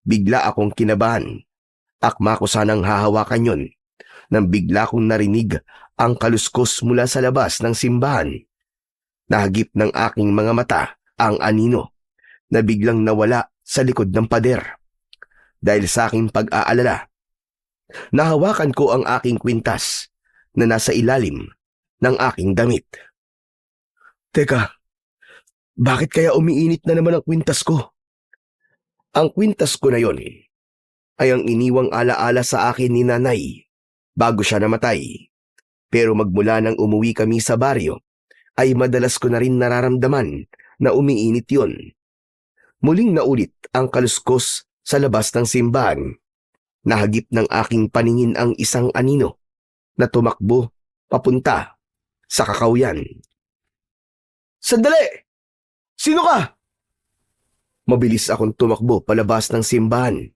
Bigla akong kinabahan. Akma ko sanang hahawakan yon nang bigla kong narinig ang kaluskos mula sa labas ng simbahan. Nahagip ng aking mga mata ang anino na biglang nawala sa likod ng pader. Dahil sa aking pag-aalala, nahawakan ko ang aking kwintas na nasa ilalim ng aking damit. Teka, bakit kaya umiinit na naman ang kwintas ko? Ang kwintas ko na yon ay ang iniwang alaala sa akin ni Nanay bago siya namatay. Pero magmula nang umuwi kami sa baryo, ay madalas ko na rin nararamdaman na umiinit yon. Muling naulit ang kaluskos sa labas ng simbahan. Nahagip ng aking paningin ang isang anino na tumakbo papunta sa kakahuyan. Sandali! Sino ka? Mabilis akong tumakbo palabas ng simbahan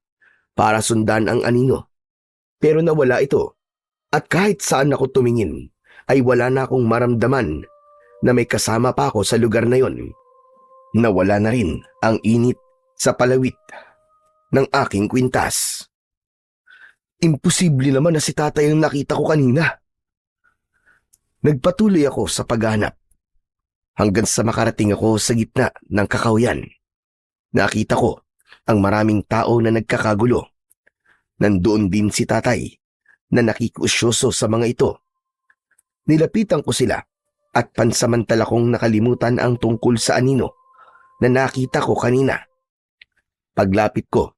para sundan ang anino. Pero nawala ito at kahit saan ako tumingin ay wala na akong maramdaman na may kasama pa ako sa lugar na yon. Nawala na rin ang init sa palawit ng aking kwintas. Imposible naman na si tatay ang nakita ko kanina. Nagpatuloy ako sa paghahanap hanggang sa makarating ako sa gitna ng kakawyan. Nakita ko ang maraming tao na nagkakagulo. Nandoon din si tatay na nakikusyoso sa mga ito. Nilapitan ko sila at pansamantala kong nakalimutan ang tungkol sa anino na nakita ko kanina. Paglapit ko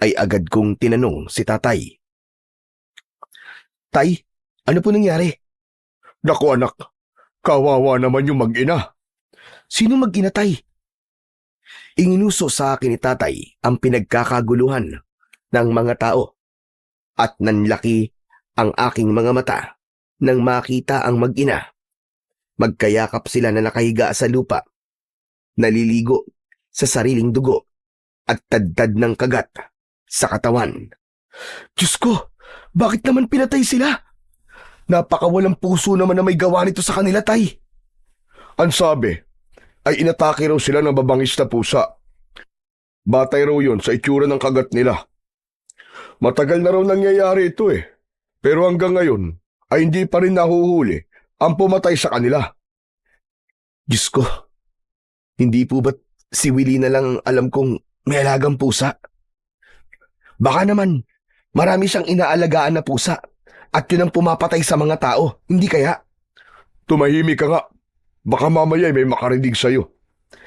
ay agad kong tinanong si tatay. Tay, ano po nangyari? Naku anak, kawawa naman yung mag-ina. Sino mag-ina, tay? Inginuso sa akin ni tatay ang pinagkakaguluhan ng mga tao at nanlaki ang aking mga mata nang makita ang mag-ina. Magkayakap sila na nakahiga sa lupa, naliligo sa sariling dugo at tadtad ng kagat sa katawan. Diyos ko, bakit naman pinatay sila? Napakawalang puso naman na may gawa nito sa kanila, tay. Ang sabi ay inatake raw sila ng babangis na pusa. Batay raw yun sa itsura ng kagat nila. Matagal na raw nangyayari ito pero hanggang ngayon ay hindi pa rin nahuhuli ang pumatay sa kanila. Diyos ko, hindi po ba't si Willie na lang ang alam kong may alagang pusa? Baka naman, marami siyang inaalagaan na pusa at yun ang pumapatay sa mga tao, hindi kaya? Tumahimik ka nga. Baka mamaya may makarinig sa'yo.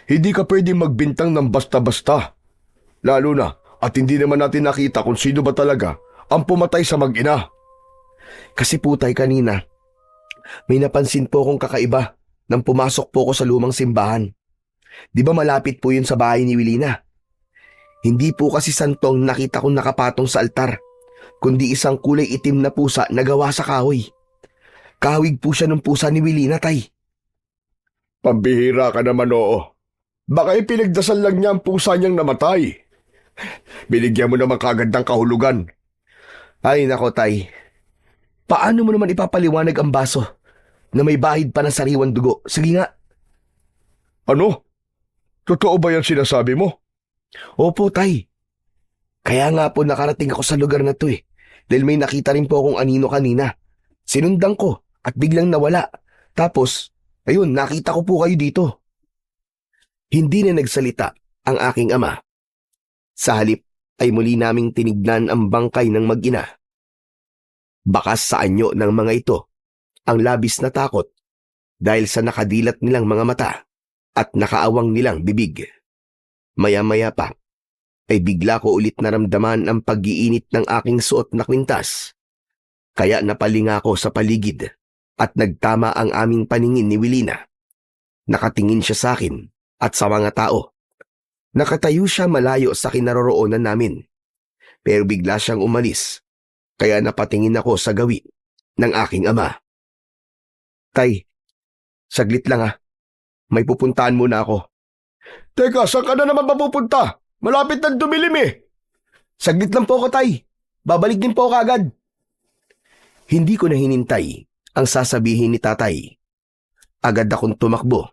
Hindi ka pwedeng magbintang ng basta-basta. Lalo na at hindi naman natin nakita kung sino ba talaga ang pumatay sa mag-ina. Kasi po tay kanina, may napansin po akong kakaiba nang pumasok po ako sa lumang simbahan. Di ba malapit po yun sa bahay ni Wilina? Hindi po kasi santo ang nakita kong nakapatong sa altar, kundi isang kulay itim na pusa na gawa sa kahoy. Kahawig po siya ng pusa ni Wilina, tay. Pambihira ka naman, oo. Baka ipinagdasal lang niya ang pusa niyang namatay. Binigyan mo naman kagad ng kahulugan. Ay nako, tay. Paano mo naman ipapaliwanag ang baso na may bahid pa ng sariwang dugo? Sige nga. Ano? Totoo ba yan sinasabi mo? Opo, tay. Kaya nga po nakarating ako sa lugar na to dahil may nakita rin po akong anino kanina. Sinundan ko at biglang nawala. Tapos, ayun, nakita ko po kayo dito. Hindi na nagsalita ang aking ama. Sa halip ay muli naming tinignan ang bangkay ng mag-ina. Bakas sa anyo ng mga ito ang labis na takot dahil sa nakadilat nilang mga mata at nakaawang nilang bibig. Maya-maya pa ay bigla ko ulit naramdaman ang pag-iinit ng aking suot na kwintas. Kaya napalinga ako sa paligid at nagtama ang aming paningin ni Wilina. Nakatingin siya sa akin at sa mga tao. Nakatayo siya malayo sa kinaroroonan namin. Pero bigla siyang umalis. Kaya napatingin ako sa gawi ng aking ama. Tay, saglit lang May pupuntahan muna ako. Teka, saan ka na naman mapupunta? Malapit na dumilim Saglit lang po ako, tay. Babalik din po ako agad. Hindi ko na hinintay ang sasabihin ni tatay. Agad akong tumakbo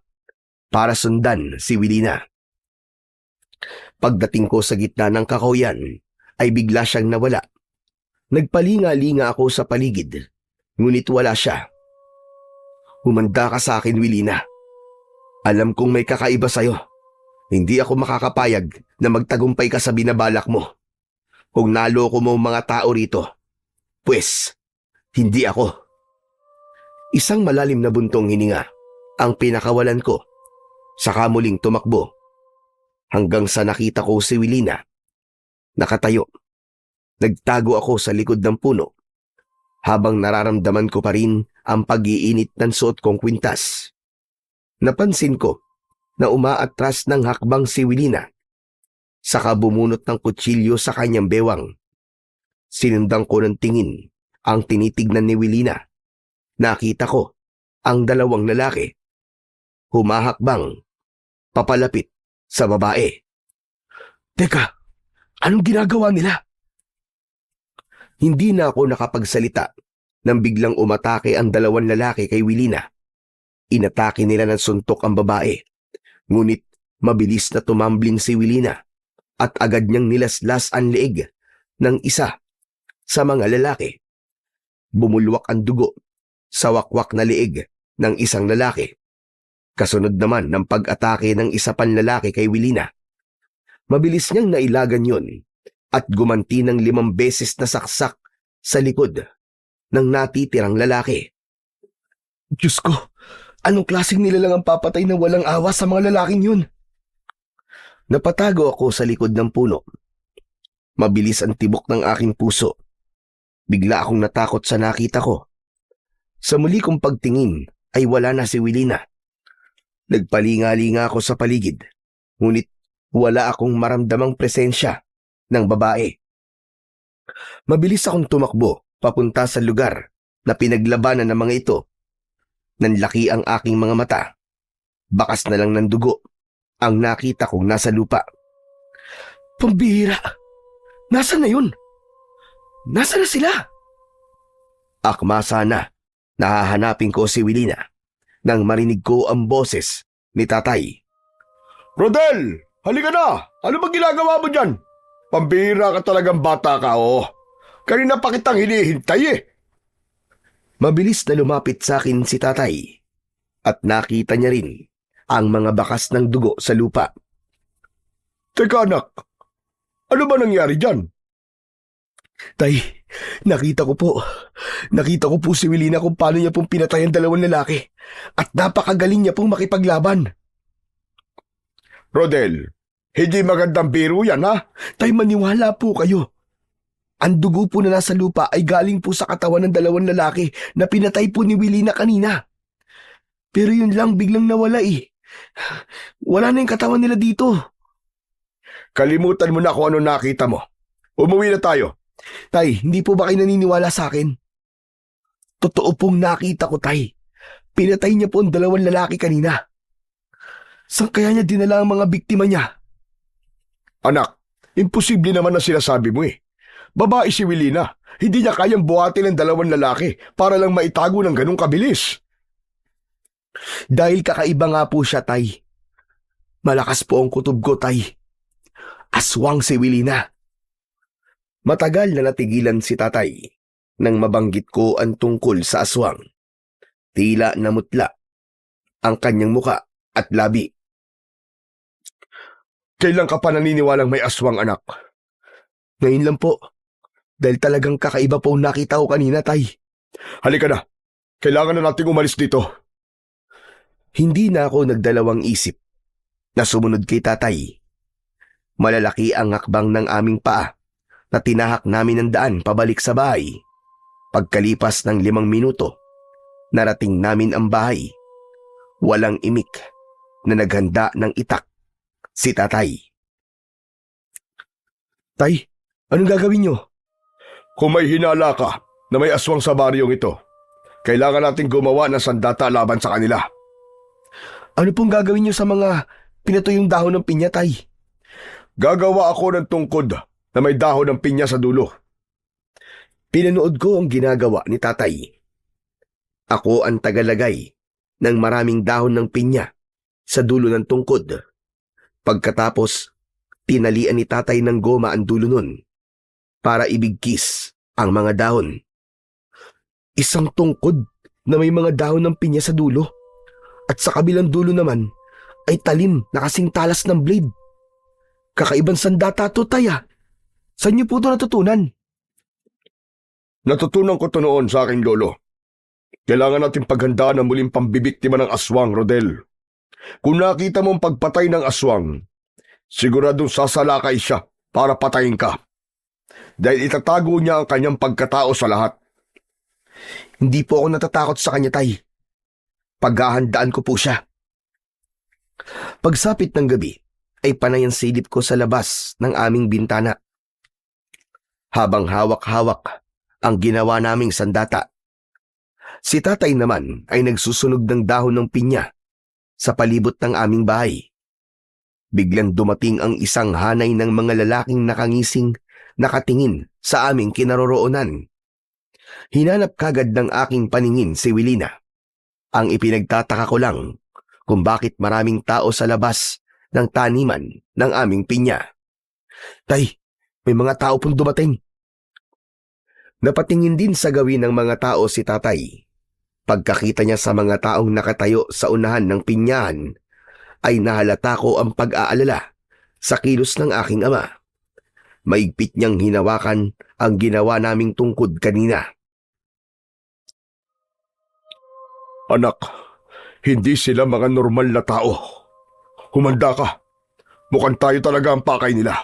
para sundan si Wilina. Pagdating ko sa gitna ng kakawyan ay bigla siyang nawala. Nagpalinga-linga ako sa paligid, ngunit wala siya. Humanda ka sa akin, Wilina. Alam kong may kakaiba sa'yo. Hindi ako makakapayag na magtagumpay ka sa binabalak mo. Kung naloko mo mga tao rito, pues, hindi ako. Isang malalim na buntong hininga ang pinakawalan ko. Saka muling tumakbo. Hanggang sa nakita ko si Wilina. Nakatayo. Nagtago ako sa likod ng puno habang nararamdaman ko pa rin ang pag-iinit ng suot kong kwintas. Napansin ko na umaatras ng hakbang si Wilina. Saka bumunot ng kutsilyo sa kanyang bewang. Sinundan ko ng tingin ang tinitignan ni Wilina. Nakita ko ang dalawang lalaki. Humahakbang papalapit sa babae. Teka, anong ginagawa nila? Hindi na ako nakapagsalita nang biglang umatake ang dalawang lalaki kay Wilina. Inatake nila ng suntok ang babae, ngunit mabilis na tumambling si Wilina at agad niyang nilaslas ang leeg ng isa sa mga lalaki. Bumulwak ang dugo sa wakwak na leeg ng isang lalaki. Kasunod naman ng pag-atake ng isa pang lalaki kay Wilina. Mabilis niyang nailagan yun at gumanti ng 5 beses na saksak sa likod ng natitirang lalaki. Diyos ko, anong klaseng nilalang ang papatay na walang awa sa mga lalaking yun? Napatago ako sa likod ng puno. Mabilis ang tibok ng aking puso. Bigla akong natakot sa nakita ko. Sa muli kong pagtingin ay wala na si Wilina. Nagpalinga-linga ako sa paligid, ngunit wala akong maramdamang presensya ng babae. Mabilis akong tumakbo papunta sa lugar na pinaglabanan ng mga ito. Nanlaki ang aking mga mata. Bakas na lang ng dugo ang nakita kong nasa lupa. Pambihira! Nasaan na yun? Nasaan na sila? Akma sana, nahahanapin ko si Wilina nang marinig ko ang boses ni tatay. Rodel, halika na! Ano bang ginagawa mo dyan? Pambihira ka talagang bata ka, oh. Kanina pa kitang hinihintay eh. Mabilis na lumapit sa akin si tatay at nakita niya rin ang mga bakas ng dugo sa lupa. Teka anak, ano ba nangyari dyan? Tay, nakita ko po si Wilina kung paano niya pong pinatay ang dalawang lalaki at napakagaling niya pong makipaglaban. Rodel, hindi magandang biro yan ha? Tay, maniwala po kayo. Ang dugo po na nasa lupa ay galing po sa katawan ng dalawang lalaki na pinatay po ni Wilina kanina. Pero yun lang, biglang nawala eh. Wala na yung katawan nila dito. Kalimutan mo na kung ano nakita mo. Umuwi na tayo. Tay, hindi po ba kayo naniniwala sa akin? Totoo pong nakita ko, Tay. Pinatay niya po ang dalawang lalaki kanina. Saan kaya niya dinala ang mga biktima niya? Anak, imposible naman na sinasabi mo eh. Babae si Wilina. Hindi niya kayang buhatin ng dalawang lalaki para lang maitago ng ganong kabilis. Dahil kakaiba nga po siya, Tay. Malakas po ang kutob ko, Tay. Aswang si Wilina. Matagal na natigilan si tatay nang mabanggit ko ang tungkol sa aswang. Tila namutla ang kanyang muka at labi. Kailan ka pa naniniwalang may aswang, anak? Ngayon lang po, dahil talagang kakaiba po nakita ko kanina, Tay. Halika na. Kailangan na nating umalis dito. Hindi na ako nagdalawang isip na sumunod kay tatay. Malalaki ang hakbang ng aming paa na tinahak namin ng daan pabalik sa bahay. Pagkalipas ng 5 minuto, narating namin ang bahay. Walang imik na naghanda ng itak si tatay. Tay, anong gagawin niyo? Kung may hinala ka na may aswang sa baryong ito, kailangan nating gumawa ng sandata laban sa kanila. Ano pong gagawin niyo sa mga pinatuyong dahon ng pinya, Tay? Gagawa ako ng tungkod na may dahon ng pinya sa dulo. Pinanood ko ang ginagawa ni tatay. Ako ang tagalagay ng maraming dahon ng pinya sa dulo ng tungkod. Pagkatapos, tinalian ni tatay ng goma ang dulo nun para ibigkis ang mga dahon. Isang tungkod na may mga dahon ng pinya sa dulo at sa kabilang dulo naman ay talim na kasing talas ng blade. Kakaibang sandata to, Tay. Saan niyo po ito natutunan? Natutunan ko to noon sa aking lolo. Kailangan natin paghandaan ang muling pambibiktima ng aswang, Rodel. Kung nakita mong pagpatay ng aswang, siguradong sasalakay siya para patayin ka. Dahil itatago niya ang kanyang pagkatao sa lahat. Hindi po ako natatakot sa kanya, Tay. Paghahandaan ko po siya. Pagsapit ng gabi, ay panay ang silip ko sa labas ng aming bintana. Habang hawak-hawak ang ginawa naming sandata, si tatay naman ay nagsusunog ng dahon ng pinya sa palibot ng aming bahay. Biglang dumating ang isang hanay ng mga lalaking nakangising nakatingin sa aming kinaroroonan. Hinanap kagad ng aking paningin si Wilina. Ang ipinagtataka ko lang kung bakit maraming tao sa labas ng taniman ng aming pinya. Tay, may mga tao pong dumating. Napatingin din sa gawin ng mga tao si tatay. Pagkakita niya sa mga taong nakatayo sa unahan ng pinyahan, ay nahalata ko ang pag-aalala sa kilos ng aking ama. Maigpit niyang hinawakan ang ginawa naming tungkod kanina. Anak, hindi sila mga normal na tao. Humanda ka. Mukhang tayo talaga ang pakay nila.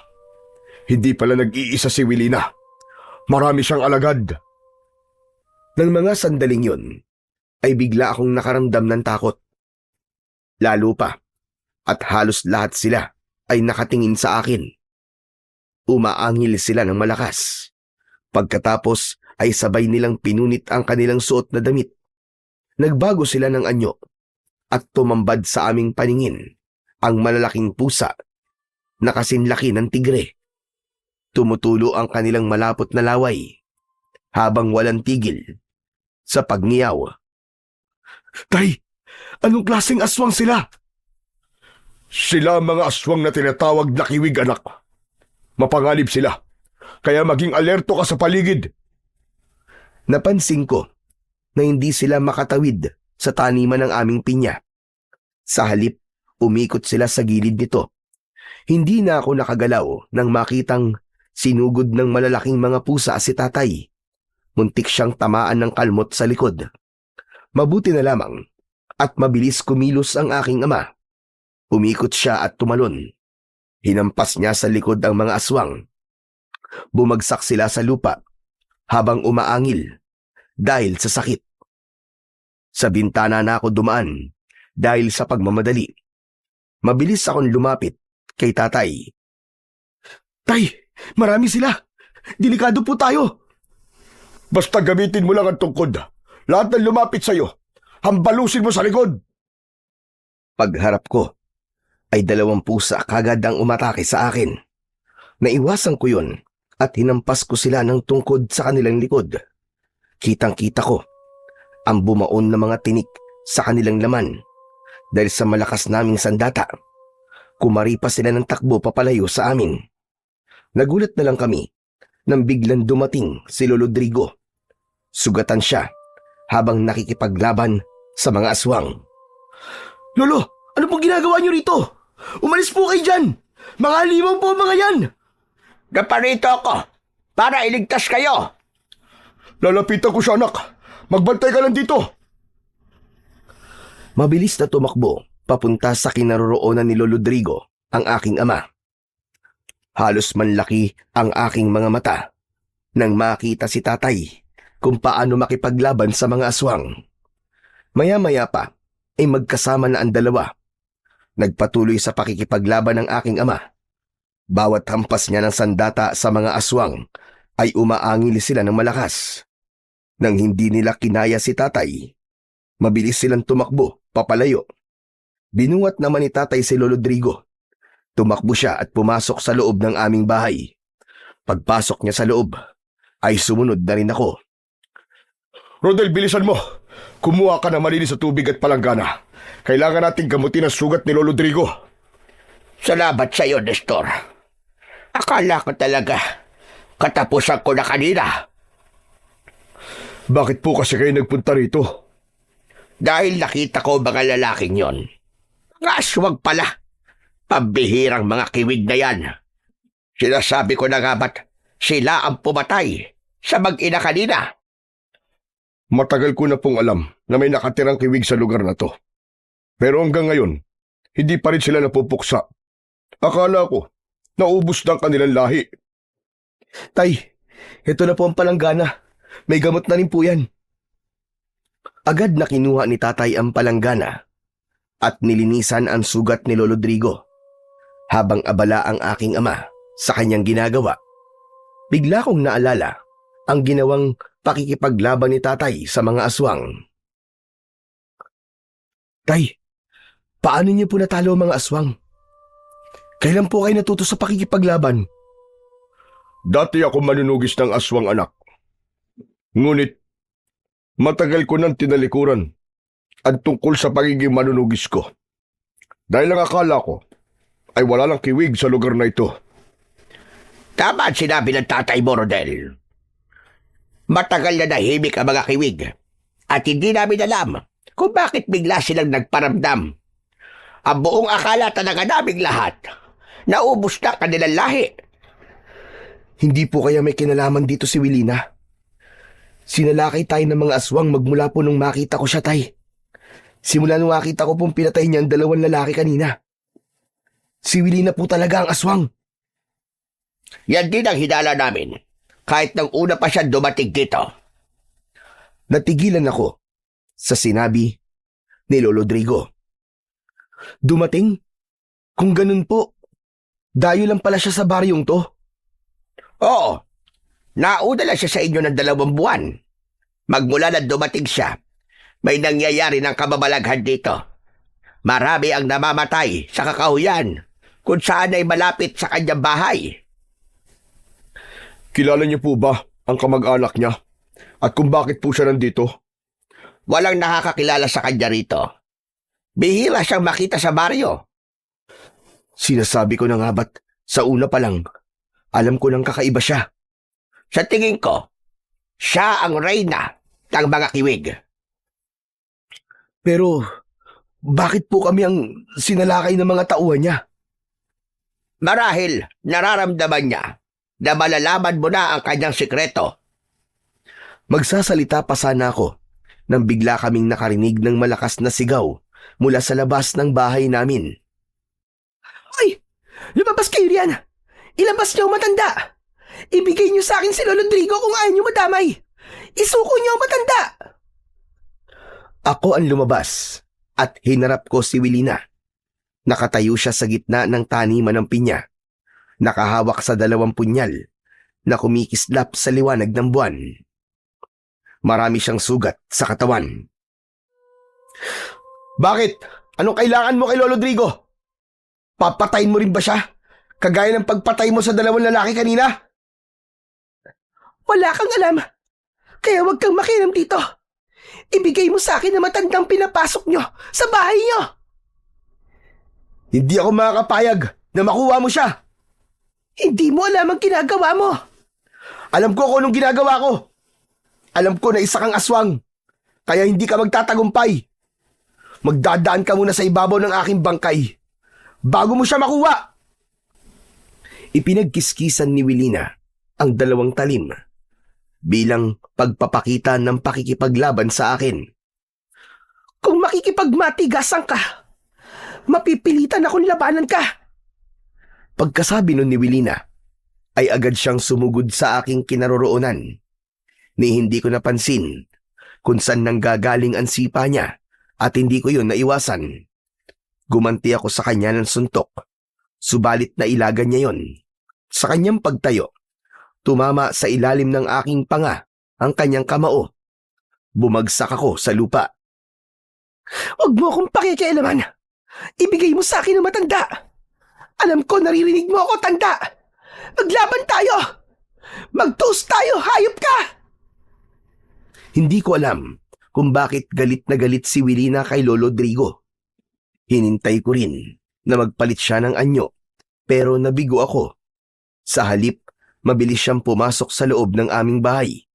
Hindi pala nag-iisa si Wilina. Marami siyang alagad. Nang mga sandaling yun, ay bigla akong nakaramdam ng takot. Lalo pa, at halos lahat sila ay nakatingin sa akin. Umaangil sila ng malakas. Pagkatapos ay sabay nilang pinunit ang kanilang suot na damit. Nagbago sila ng anyo at tumambad sa aming paningin ang malalaking pusa na kasinlaki ng tigre. Tumutulo ang kanilang malapot na laway habang walang tigil sa pagngiyaw. Tay, anong klaseng aswang sila? Sila ang mga aswang na tinatawag na kiwig, anak. Mapanganib sila, kaya maging alerto ka sa paligid. Napansin ko na hindi sila makatawid sa taniman ng aming pinya. Sa halip, umikot sila sa gilid nito. Hindi na ako nakagalaw nang makitang sinugod ng malalaking mga pusa si tatay. Muntik siyang tamaan ng kalmot sa likod. Mabuti na lamang at mabilis kumilos ang aking ama. Umikot siya at tumalon. Hinampas niya sa likod ang mga aswang. Bumagsak sila sa lupa habang umaangil dahil sa sakit. Sa bintana na ako dumaan dahil sa pagmamadali. Mabilis akong lumapit kay tatay. Tay, marami sila. Delikado po tayo. Basta gamitin mo lang ang tungkod. Lahat ng lumapit sa'yo, hambalusin mo sa likod. Pagharap ko, ay 2 pusa kagad ang umatake sa akin. Naiwasan ko yun at hinampas ko sila ng tungkod sa kanilang likod. Kitang-kita ko ang bumaon na mga tinik sa kanilang laman dahil sa malakas naming sandata. Kumari pa sila ng takbo papalayo sa amin. Nagulat na lang kami nang biglang dumating si Lolo Rodrigo. Sugatan siya habang nakikipaglaban sa mga aswang. Lolo, ano pong ginagawa niyo rito? Umalis po kayo dyan. Mga limang po mga yan. Naparito ako para iligtas kayo. Lalapitan ko siya, anak. Magbantay ka lang dito. Mabilis na tumakbo papunta sa kinaroroonan ni Lolo Rodrigo ang aking ama. Halos manlaki ang aking mga mata nang makita si tatay kung paano makipaglaban sa mga aswang. Maya-maya pa ay magkasama na ang dalawa. Nagpatuloy sa pakikipaglaban ng aking ama. Bawat hampas niya ng sandata sa mga aswang ay umaangil sila ng malakas. Nang hindi nila kinaya si tatay, mabilis silang tumakbo papalayo. Binuhat naman ni tatay si Lolo Rodrigo. Tumakbo siya at pumasok sa loob ng aming bahay. Pagpasok niya sa loob, ay sumunod na rin ako. Rodel, bilisan mo. Kumuha ka ng malinis sa tubig at palanggana. Kailangan nating gamutin ang sugat ni Lolo Rodrigo. Salamat sa iyo, Nestor. Akala ko talaga katapusan ko na kanina. Bakit po kasi kayo nagpunta rito? Dahil nakita ko mga lalaking yon. Mga aswang pala. Pambihirang mga kiwig na yan. Sinasabi ko na nga ba't sila ang pumatay sa mag-ina kanina? Matagal ko na pong alam na may nakatirang kiwig sa lugar na to. Pero hanggang ngayon, hindi pa rin sila napupuksa. Akala ko, naubos na ang kanilang lahi. Tay, ito na po ang palanggana. May gamot na rin po yan. Agad na kinuha ni tatay ang palanggana at nilinisan ang sugat ni Lolo Rodrigo habang abala ang aking ama sa kanyang ginagawa. Bigla kong naalala ang ginawang pakikipaglaban ni tatay sa mga aswang. Tay, paano niyo po natalo ang mga aswang? Kailan po kayo natuto sa pakikipaglaban? Dati ako manunugis ng aswang, anak. Ngunit, matagal ko nang tinalikuran at tungkol sa pagiging manunugis ko. Dahil ang akala ko ay wala lang kiwig sa lugar na ito. Tama ang sinabi ng tatay mo, Rodel. Matagal na nahimik ang mga kiwig at hindi namin alam kung bakit bigla silang nagparamdam. Ang buong akala talaga naming lahat, naubos na kanilang lahi. Hindi po kaya may kinalaman dito si Wilina? Sinalakay tayo ng mga aswang magmula po nung makita ko siya, tay. Simula nung makita ko pong pinatay niya ang 2 lalaki kanina. Si Wilina po talaga ang aswang. Yan din ang hinala namin, kahit nang una pa siya dumating dito. Natigilan ako sa sinabi ni Lolo Drigo. Dumating? Kung ganun po, dayo lang pala siya sa baryong to. Oo, nauna lang siya sa inyo ng 2 buwan. Magmula na dumating siya, may nangyayari ng kababalaghan dito. Marami ang namamatay sa kakahuyan kung saan ay malapit sa kanyang bahay. Kilala niyo po ba ang kamag-anak niya at kung bakit po siya nandito? Walang nakakakilala sa kanya rito. Bihira siyang makita sa baryo. Sinasabi ko na nga ba't sa una pa lang, alam ko nang kakaiba siya. Sa tingin ko, siya ang reyna ng mga kiwig. Pero, bakit po kami ang sinalakay ng mga tauhan niya? Marahil nararamdaman niya na malalaman mo na ang kanyang sikreto. Magsasalita pa sana ako nang bigla kaming nakarinig ng malakas na sigaw mula sa labas ng bahay namin. Ay! Lumabas kayo riyan! Ilabas niyo ang matanda! Ibigay niyo sa akin si Lolo Drigo kung ayaw niyo madamay! Isuko niyo ang matanda! Ako ang lumabas at hinarap ko si Wilina. Nakatayo siya sa gitna ng taniman ng pinya. Nakahawak sa 2 punyal na kumikislap sa liwanag ng buwan. Marami siyang sugat sa katawan. Bakit? Anong kailangan mo kay Lolo Drigo? Papatayin mo rin ba siya? Kagaya ng pagpatay mo sa 2 lalaki kanina? Wala kang alam. Kaya huwag kang makialam dito. Ibigay mo sa akin ang matandang pinapasok nyo sa bahay nyo. Hindi ako makakapayag na makuha mo siya. Hindi mo alam ang ginagawa mo. Alam ko kung anong ginagawa ko. Alam ko na isa kang aswang. Kaya hindi ka magtatagumpay. Magdadaan ka muna sa ibabaw ng aking bangkay bago mo siya makuha. Ipinagkiskisan ni Wilina ang 2 talim bilang pagpapakita ng pakikipaglaban sa akin. Kung makikipagmatigasan ka, mapipilitan akong labanan ka. Pagkasabi nun ni Wilina, ay agad siyang sumugod sa aking kinaroroonan. Ni hindi ko napansin kung saan nanggagaling ang sipa niya at hindi ko yun naiwasan. Gumanti ako sa kanya ng suntok, subalit na ilagan niya yon. Sa kanyang pagtayo, tumama sa ilalim ng aking panga ang kanyang kamao. Bumagsak ako sa lupa. Huwag mo akong pakikialaman. Ibigay mo sa akin ang matanda. Alam ko naririnig mo ako, tanda. Maglaban tayo. Mag-toast tayo, hayop ka. Hindi ko alam kung bakit galit na galit si Wilina kay Lolo Drigo. Hinintay ko rin na magpalit siya ng anyo, pero nabigo ako. Sa halip, mabilis siyang pumasok sa loob ng aming bahay.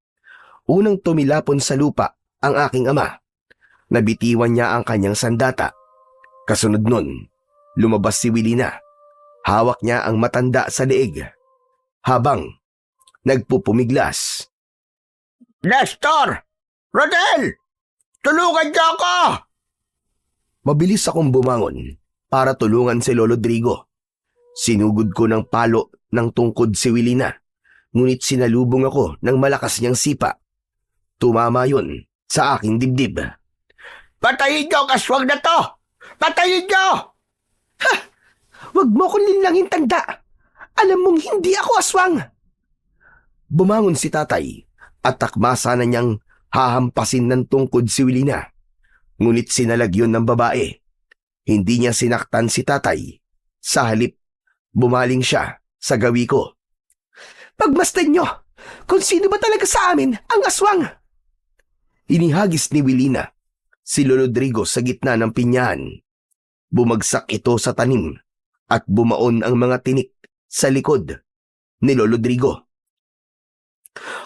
Unang tumilapon sa lupa ang aking ama. Nabitiwan niya ang kanyang sandata. Kasunod nun, lumabas si Wilina. Hawak niya ang matanda sa leeg, habang nagpupumiglas. Nestor! Rodel! Tulungan niyo ako! Mabilis akong bumangon para tulungan si Lolo Drigo. Sinugod ko ng palo ng tungkod si Wilina, ngunit sinalubong ako ng malakas niyang sipa. Tumama yun sa aking dibdib. Patayin niyo ang aswang na to! Patayin niyo! Ha! Huwag mo kong linlangin, tanda! Alam mong hindi ako aswang! Bumangon si tatay at takmasa na niyang hahampasin ng tungkod si Wilina. Ngunit sinalag yun ng babae. Hindi niya sinaktan si tatay. Sa halip, Bumaling siya sa gawi ko. Pagmasdan nyo kung sino ba talaga sa amin ang aswang. Inihagis ni Wilina si Lolo Rodrigo sa gitna ng pinyahan. Bumagsak ito sa tanim at bumaon ang mga tinik sa likod ni Lolo Rodrigo.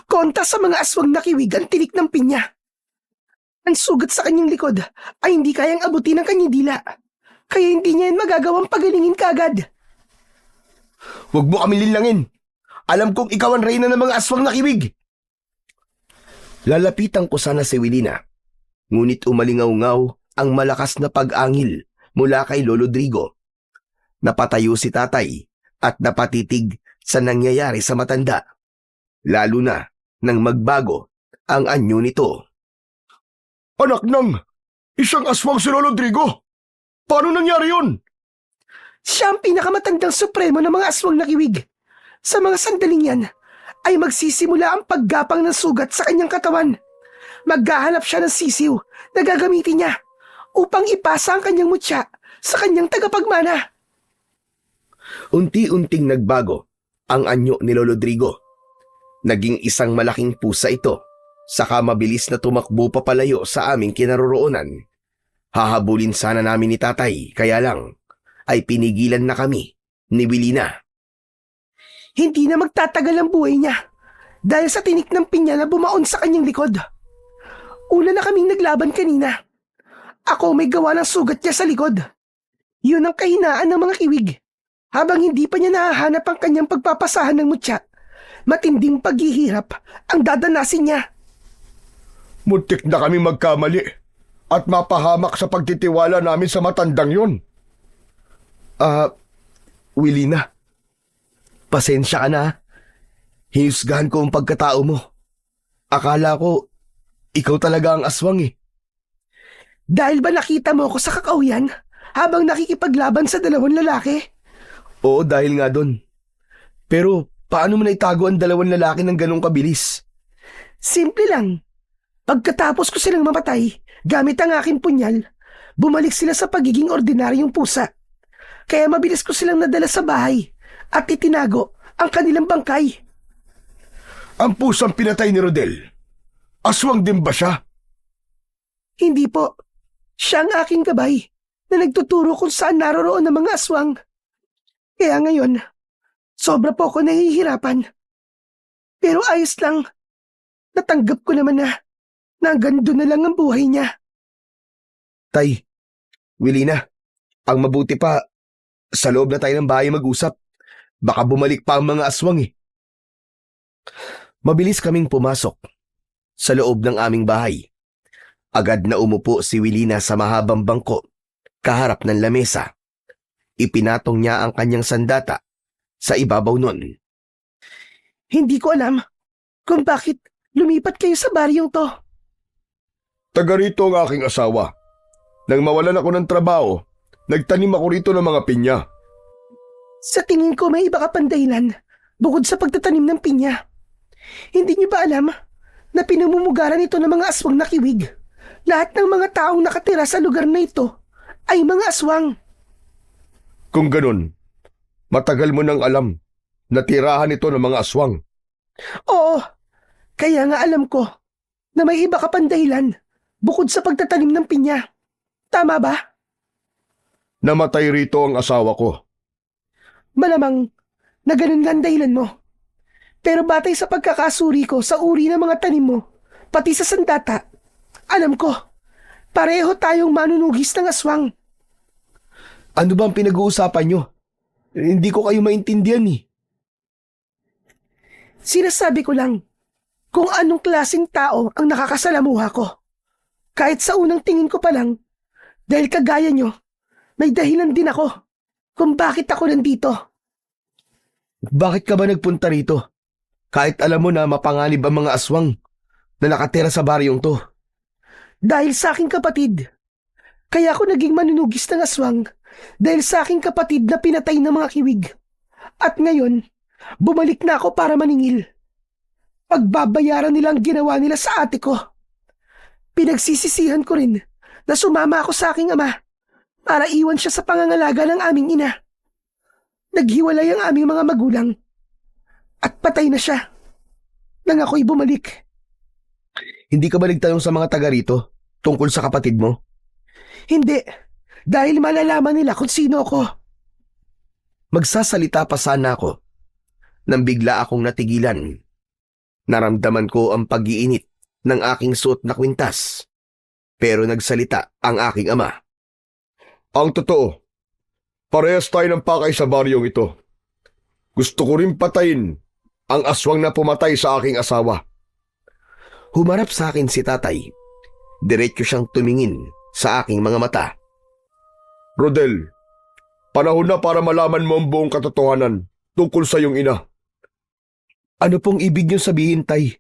Konta sa mga aswang na kiwig ang tinik ng pinya. Ang sugat sa kanyang likod ay hindi kayang abutin ng kanyang dila. Kaya hindi niya yan magagawang pagalingin kagad. Huwag mo kami linlangin. Alam kong ikaw ang reyna ng mga aswang na kiwig. Lalapitan ko sana si Wilina. Ngunit umalingaw-ngaw ang malakas na pag-angil mula kay Lolo Rodrigo. Napatayo si tatay at napatitig sa nangyayari sa matanda. Lalo na nang magbago ang anyo nito. Anak ng isang aswang si Lolo Rodrigo. Paano nangyari yun? Siya ang pinakamatandang supremo ng mga aswang na kiwig. Sa mga sandaling yan, ay magsisimula ang paggapang ng sugat sa kanyang katawan. Maghahanap siya ng sisiw na gagamitin niya upang ipasa ang kanyang mutya sa kanyang tagapagmana. Unti-unting nagbago ang anyo ni Lolo Rodrigo. Naging isang malaking pusa ito, saka mabilis na tumakbo papalayo sa aming kinaroroonan. Hahabulin sana namin ni tatay, kaya lang ay pinigilan na kami ni Wilina. Hindi na magtatagal ang buhay niya dahil sa tinik ng pinya na bumaon sa kanyang likod. Una na kaming naglaban kanina. Ako may gawa ng sugat niya sa likod. Yun ang kahinaan ng mga kiwig. Habang hindi pa niya nahahanap ang kanyang pagpapasahan ng mutya, matinding paghihirap ang dadanasin niya. Muntik na kami magkamali at mapahamak sa pagtitiwala namin sa matandang yun. Wilina, pasensya ka na. Hinusgahan ko ang pagkatao mo. Akala ko, ikaw talaga ang aswang eh. Dahil ba nakita mo ako sa kakauyan habang nakikipaglaban sa dalawang lalaki? Oo, dahil nga doon. Pero paano mo naitago ang dalawang lalaki ng ganong kabilis? Simple lang. Pagkatapos ko silang mamatay, gamit ang aking punyal, bumalik sila sa pagiging ordinaryong pusa. Kaya mabilis ko silang nadala sa bahay at itinago ang kanilang bangkay. Ang pusang pinatay ni Rodel, aswang din ba siya? Hindi po. Siya ang aking gabay na nagtuturo kung saan naroroon ang mga aswang. Kaya ngayon, sobra po ako nahihirapan. Pero ayos lang. Natanggap ko naman na hanggang doon na lang ang buhay niya. Tay, Wilina, ang mabuti pa, sa loob na tayo ng bahay mag-usap. Baka bumalik pa ang mga aswang eh. Mabilis kaming pumasok sa loob ng aming bahay. Agad na umupo si Wilina sa mahabang bangko, kaharap ng lamesa. Ipinatong niya ang kanyang sandata sa ibabaw nun. Hindi ko alam kung bakit lumipat kayo sa baryong to. Taga rito ang aking asawa. Nang mawalan ako ng trabaho, nagtanim ako rito ng mga pinya. Sa tingin ko may iba ka pang dahilan bukod sa pagtatanim ng pinya. Hindi niyo ba alam na pinamumugaran ito ng mga aswang na kiwig? Lahat ng mga taong nakatira sa lugar na ito ay mga aswang. Kung ganun, matagal mo nang alam na tirahan ito ng mga aswang. Oo, kaya nga alam ko na may iba ka pang dahilan bukod sa pagtatanim ng pinya. Tama ba? Namatay rito ang asawa ko. Malamang na ganun nga ang dahilan mo. Pero batay sa pagkakasuri ko sa uri ng mga tanim mo, pati sa sandata, alam ko, pareho tayong manunugis ng aswang. Ano ba ang pinag-uusapan nyo? Hindi ko kayo maintindihan eh. Sinasabi ko lang kung anong klaseng tao ang nakakasalamuha ko. Kahit sa unang tingin ko pa lang, dahil kagaya nyo, may dahilan din ako kung bakit ako nandito. Bakit ka ba nagpunta rito? Kahit alam mo na mapanganib ang mga aswang na nakatira sa baryong to. Dahil sa aking kapatid. Kaya ako naging manunugis ng aswang dahil sa aking kapatid na pinatay ng mga kiwig. At ngayon, bumalik na ako para maningil. Pagbabayaran nila ang ginawa nila sa ate ko. Pinagsisisihan ko rin na sumama ako sa aking ama para iwan siya sa pangangalaga ng aming ina. naghiwalay ang aming mga magulang. At patay na siya. Nang ako'y bumalik. Hindi ka ba nagtanong sa mga taga rito tungkol sa kapatid mo? Hindi. Dahil malalaman nila kung sino ako. Magsasalita pa sana ako nang bigla akong natigilan. Naramdaman ko ang pag-iinit ng aking suot na kwintas. Pero nagsalita ang aking ama. Ang totoo, parehas tayo ng pakay sa baryong ito. Gusto ko rin patayin ang aswang na pumatay sa aking asawa. Humarap sa akin si tatay. Diretso siyang tumingin sa aking mga mata. Rodel, panahon na para malaman mo ang buong katotohanan tungkol sa iyong ina. Ano pong ibig niyong sabihin, tay?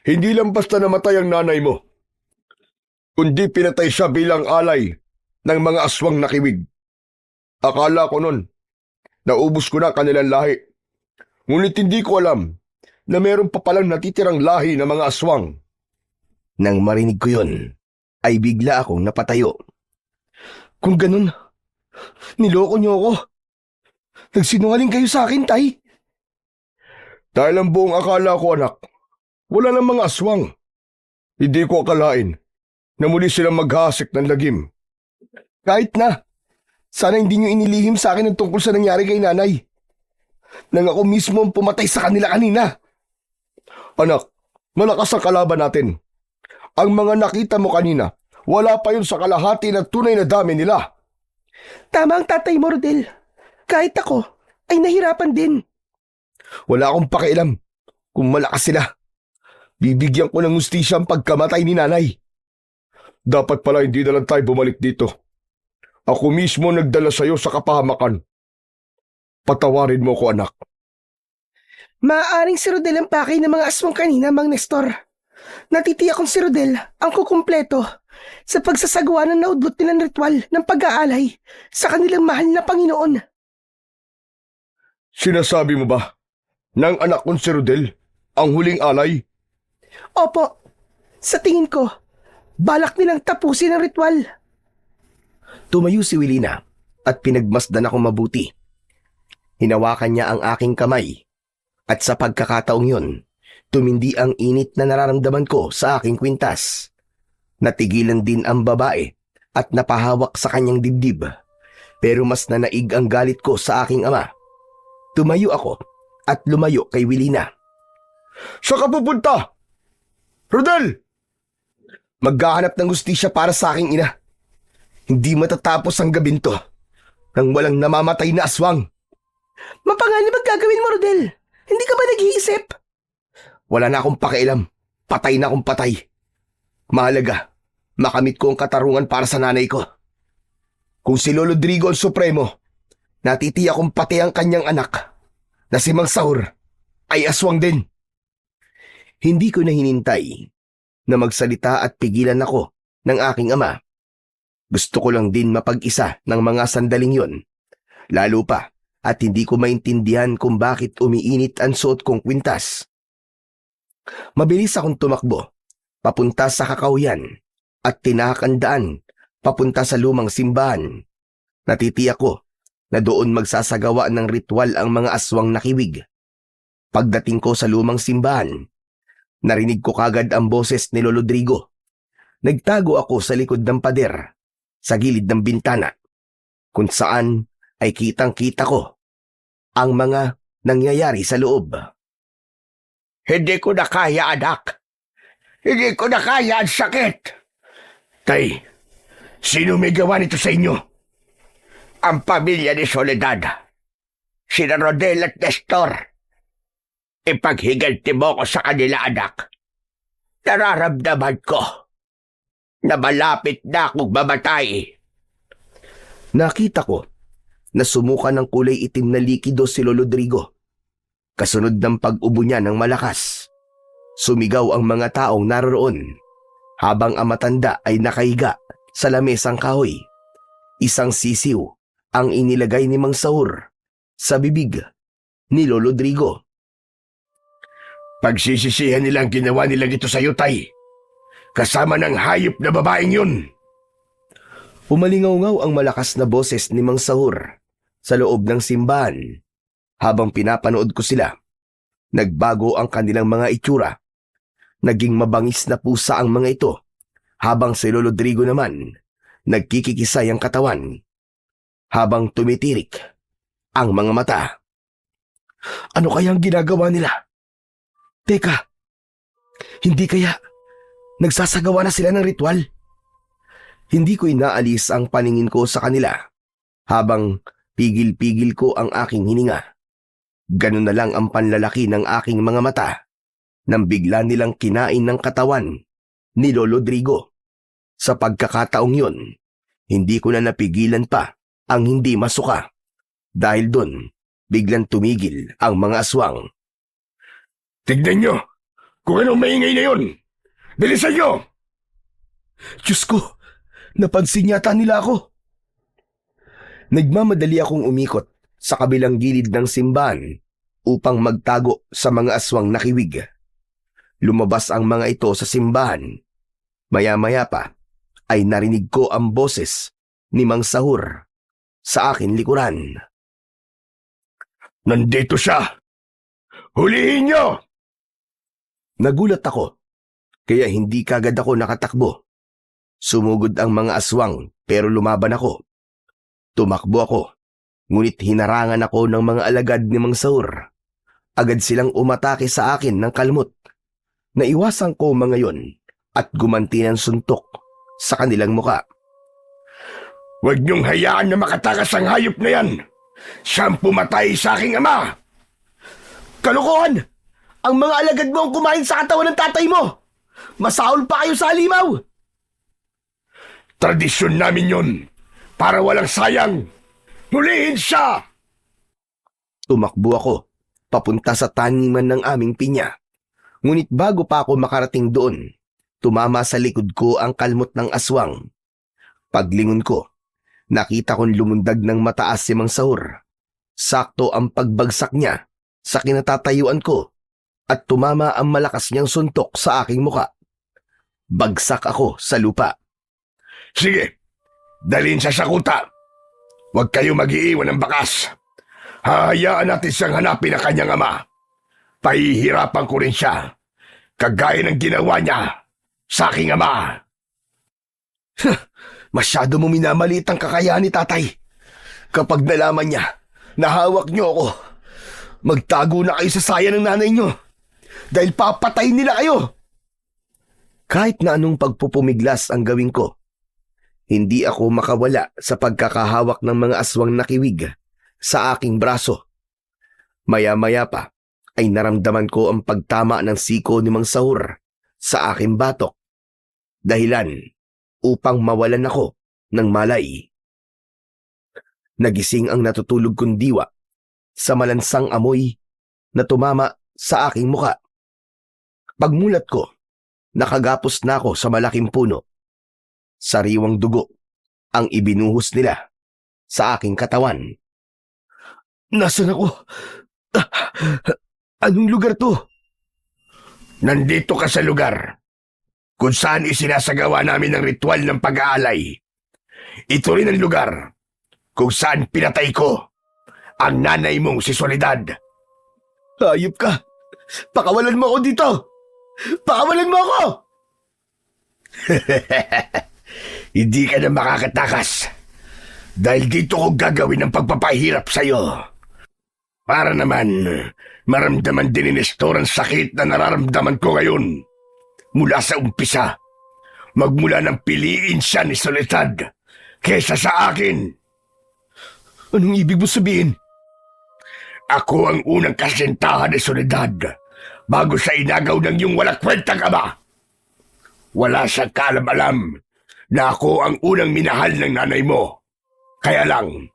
Hindi lang basta namatay ang nanay mo, kundi pinatay siya bilang alay ng mga aswang nakiwig. Akala ko nun, naubos ko na kanilang lahi. Ngunit hindi ko alam na meron pa palang natitirang lahi ng mga aswang. Nang marinig ko yun, ay bigla akong napatayo. Kung ganun, niloko niyo ako. Nagsinungaling kayo sa akin, tay. Dahil ang buong akala ko, anak, wala ng mga aswang. Hindi ko akalain na muli silang maghasik ng lagim. Kahit na. Sana hindi niyo inilihim sa akin ang tungkol sa nangyari kay nanay. Nang ako mismo ang pumatay sa kanila kanina. Anak, malakas ang kalaban natin. Ang mga nakita mo kanina, wala pa yun sa kalahati ng tunay na dami nila. Tama ang tatay mo, Rodel. Kahit ako, ay nahirapan din. Wala akong pakialam kung malakas sila. Bibigyan ko ng hustisya ang pagkamatay ni nanay. Dapat pala hindi na lang tayo bumalik dito. Ako mismo nagdala sa'yo sa kapahamakan. Patawarin mo ko, anak. Maaaring si Rodel ang pakay ng mga aswang kanina, Mang Nestor. Natitiyak kong si Rodel ang kukumpleto sa pagsasagawa ng naudlot nilang ritual ng pag-aalay sa kanilang mahal na Panginoon. Sinasabi mo ba ng anak kong si Rodel ang huling alay? Opo, sa tingin ko, balak nilang tapusin ang ritual. Tumayo si Wilina at pinagmasdan ako mabuti. Hinawakan niya ang aking kamay at sa pagkakataong yun, tumindi ang init na nararamdaman ko sa aking kwintas. Natigilan din ang babae at napahawak sa kanyang dibdib. Pero mas nanaig ang galit ko sa aking ama. Tumayo ako at lumayo kay Wilina. Saan ka pupunta? Rodel! Maghahanap ng hustisya para sa aking ina. Hindi matatapos ang gabing to nang walang namamatay na aswang. Mapanganib ang gagawin mo, Rodel. Hindi ka ba nag-iisip? Wala na akong pakialam. Patay na akong patay. Mahalaga, makamit ko ang katarungan para sa nanay ko. Kung si Lolo Drigo ang supremo, natitiyak kong pati ang kanyang anak na si Mang Sahur ay aswang din. Hindi ko na hinintay na magsalita at pigilan ako ng aking ama. Gusto ko lang din mapag-isa ng mga sandaling yon. Lalo pa at hindi ko maintindihan kung bakit umiinit ang suot kong kwintas. Mabilis akong tumakbo, papunta sa kakauyan at tinakandaan papunta sa lumang simbahan. Natitiyak ko na doon magsasagawa ng ritual ang mga aswang nakiwig. Pagdating ko sa lumang simbahan, narinig ko kagad ang boses ni Lolo Drigo. Nagtago ako sa likod ng pader, sa gilid ng bintana, kung saan ay kitang-kita ko ang mga nangyayari sa loob. Hindi ko na kaya, anak. Hindi ko na kaya ang sakit. Tay, sino may gawa nito sa inyo? Ang pamilya ni Soledad. Sina Rodel at Nestor. Ipaghiganti mo ko sa kanila, anak. Nararamdaman ko na malapit na akong mamatay. Nakita ko na sumuka ng kulay itim na likido si Lolo Drigo. Kasunod ng pag-ubo niya ng malakas, sumigaw ang mga taong naroon habang ang matanda ay nakahiga sa lamesang kahoy. Isang sisiw ang inilagay ni Mang Sahur sa bibig ni Lolo Drigo. Pagsisisihan nilang ginawa nilang ito sa iyo, tay. Kasama ng hayop na babaeng yun. Umalingaw-ngaw ang malakas na boses ni Mang Sahur sa loob ng simbahan. Habang pinapanood ko sila, nagbago ang kanilang mga itsura. Naging mabangis na pusa ang mga ito, habang si Lolo Rodrigo naman, nagkikikisay ang katawan. Habang tumitirik ang mga mata. Ano kayang ginagawa nila? Teka, hindi kaya nagsasagawa na sila ng ritual? Hindi ko inaalis ang paningin ko sa kanila habang pigil-pigil ko ang aking hininga. Ganun na lang ang panlalaki ng aking mga mata nang bigla nilang kinain ng katawan ni Lolo Rodrigo. Sa pagkakataong yun, hindi ko na napigilan pa ang hindi masuka. Dahil doon, biglang tumigil ang mga aswang. Tignan nyo kung anong maingay na yun. Bilisan nyo! Diyos ko, napansin yata nila ako. Nagmamadali akong umikot sa kabilang gilid ng simbahan upang magtago sa mga aswang na kiwig. Lumabas ang mga ito sa simbahan. Maya-maya pa ay narinig ko ang boses ni Mang Sahur sa akin likuran. Nandito siya! Hulihin nyo! Nagulat ako, kaya hindi kagad ako nakatakbo. Sumugod ang mga aswang pero lumaban ako. Tumakbo ako, ngunit hinarangan ako ng mga alagad ni Mang Sahur. Agad silang umatake sa akin ng kalmot. Naiwasan ko mga yon at gumanti ng suntok sa kanilang muka. Huwag niyong hayaan na makatakas ang hayop na yan! Siyang pumatay sa aking ama! Kalokohan! Ang mga alagad mo ang kumain sa katawan ng tatay mo! Masaol pa kayo sa halimaw! Tradisyon namin yun! Para walang sayang! Hulihin siya! Tumakbo ako, papunta sa taniman ng aming pinya. Ngunit bago pa ako makarating doon, tumama sa likod ko ang kalmot ng aswang. Paglingon ko, nakita kong lumundag ng mataas si Mang Sahur. Sakto ang pagbagsak niya sa kinatatayuan ko at tumama ang malakas niyang suntok sa aking muka. Bagsak ako sa lupa. Sige, dalhin siya sa kuta. Huwag kayo mag-iiwan ng bakas. Hahayaan natin siyang hanapin ang kanyang ama. Pahihirapan ko rin siya, kagaya ng ginawa niya sa aking ama. Masyado mo minamaliit ang kakayahan ni tatay. Kapag nalaman niya na hawak niyo ako, magtago na kayo sa saya ng nanay niyo dahil papatayin nila kayo. Kahit na anong pagpupumiglas ang gawin ko, hindi ako makawala sa pagkakahawak ng mga aswang na kiwig sa aking braso. Maya-maya pa ay naramdaman ko ang pagtama ng siko ni Mang Sahur sa aking batok. Dahilan upang mawalan ako ng malay. Nagising ang natutulog kong diwa sa malansang amoy na tumama sa aking muka. Pagmulat ko, nakagapos na ako sa malaking puno. Sariwang dugo ang ibinuhos nila sa aking katawan. Nasaan ako? Anong lugar to? Nandito ka sa lugar kung saan isinasagawa namin ang ritual ng pag-aalay. Ito rin ang lugar kung saan pinatay ko ang nanay mong si Soledad. Hayop ka! Pakawalan mo ako dito! Pakawalan mo ako! Hindi ka na makakatakas dahil dito ko gagawin ang pagpapahirap sa'yo. Para naman maramdaman din ni Nestor ang sakit na nararamdaman ko ngayon. Mula sa umpisa, magmula nang piliin siya ni Soledad kesa sa akin. Anong ibig mo sabihin? Ako ang unang kasintahan ni Soledad bago siya inagaw ng iyong walang kwentang ama. Wala siyang kaalam-alam na ako ang unang minahal ng nanay mo. Kaya lang,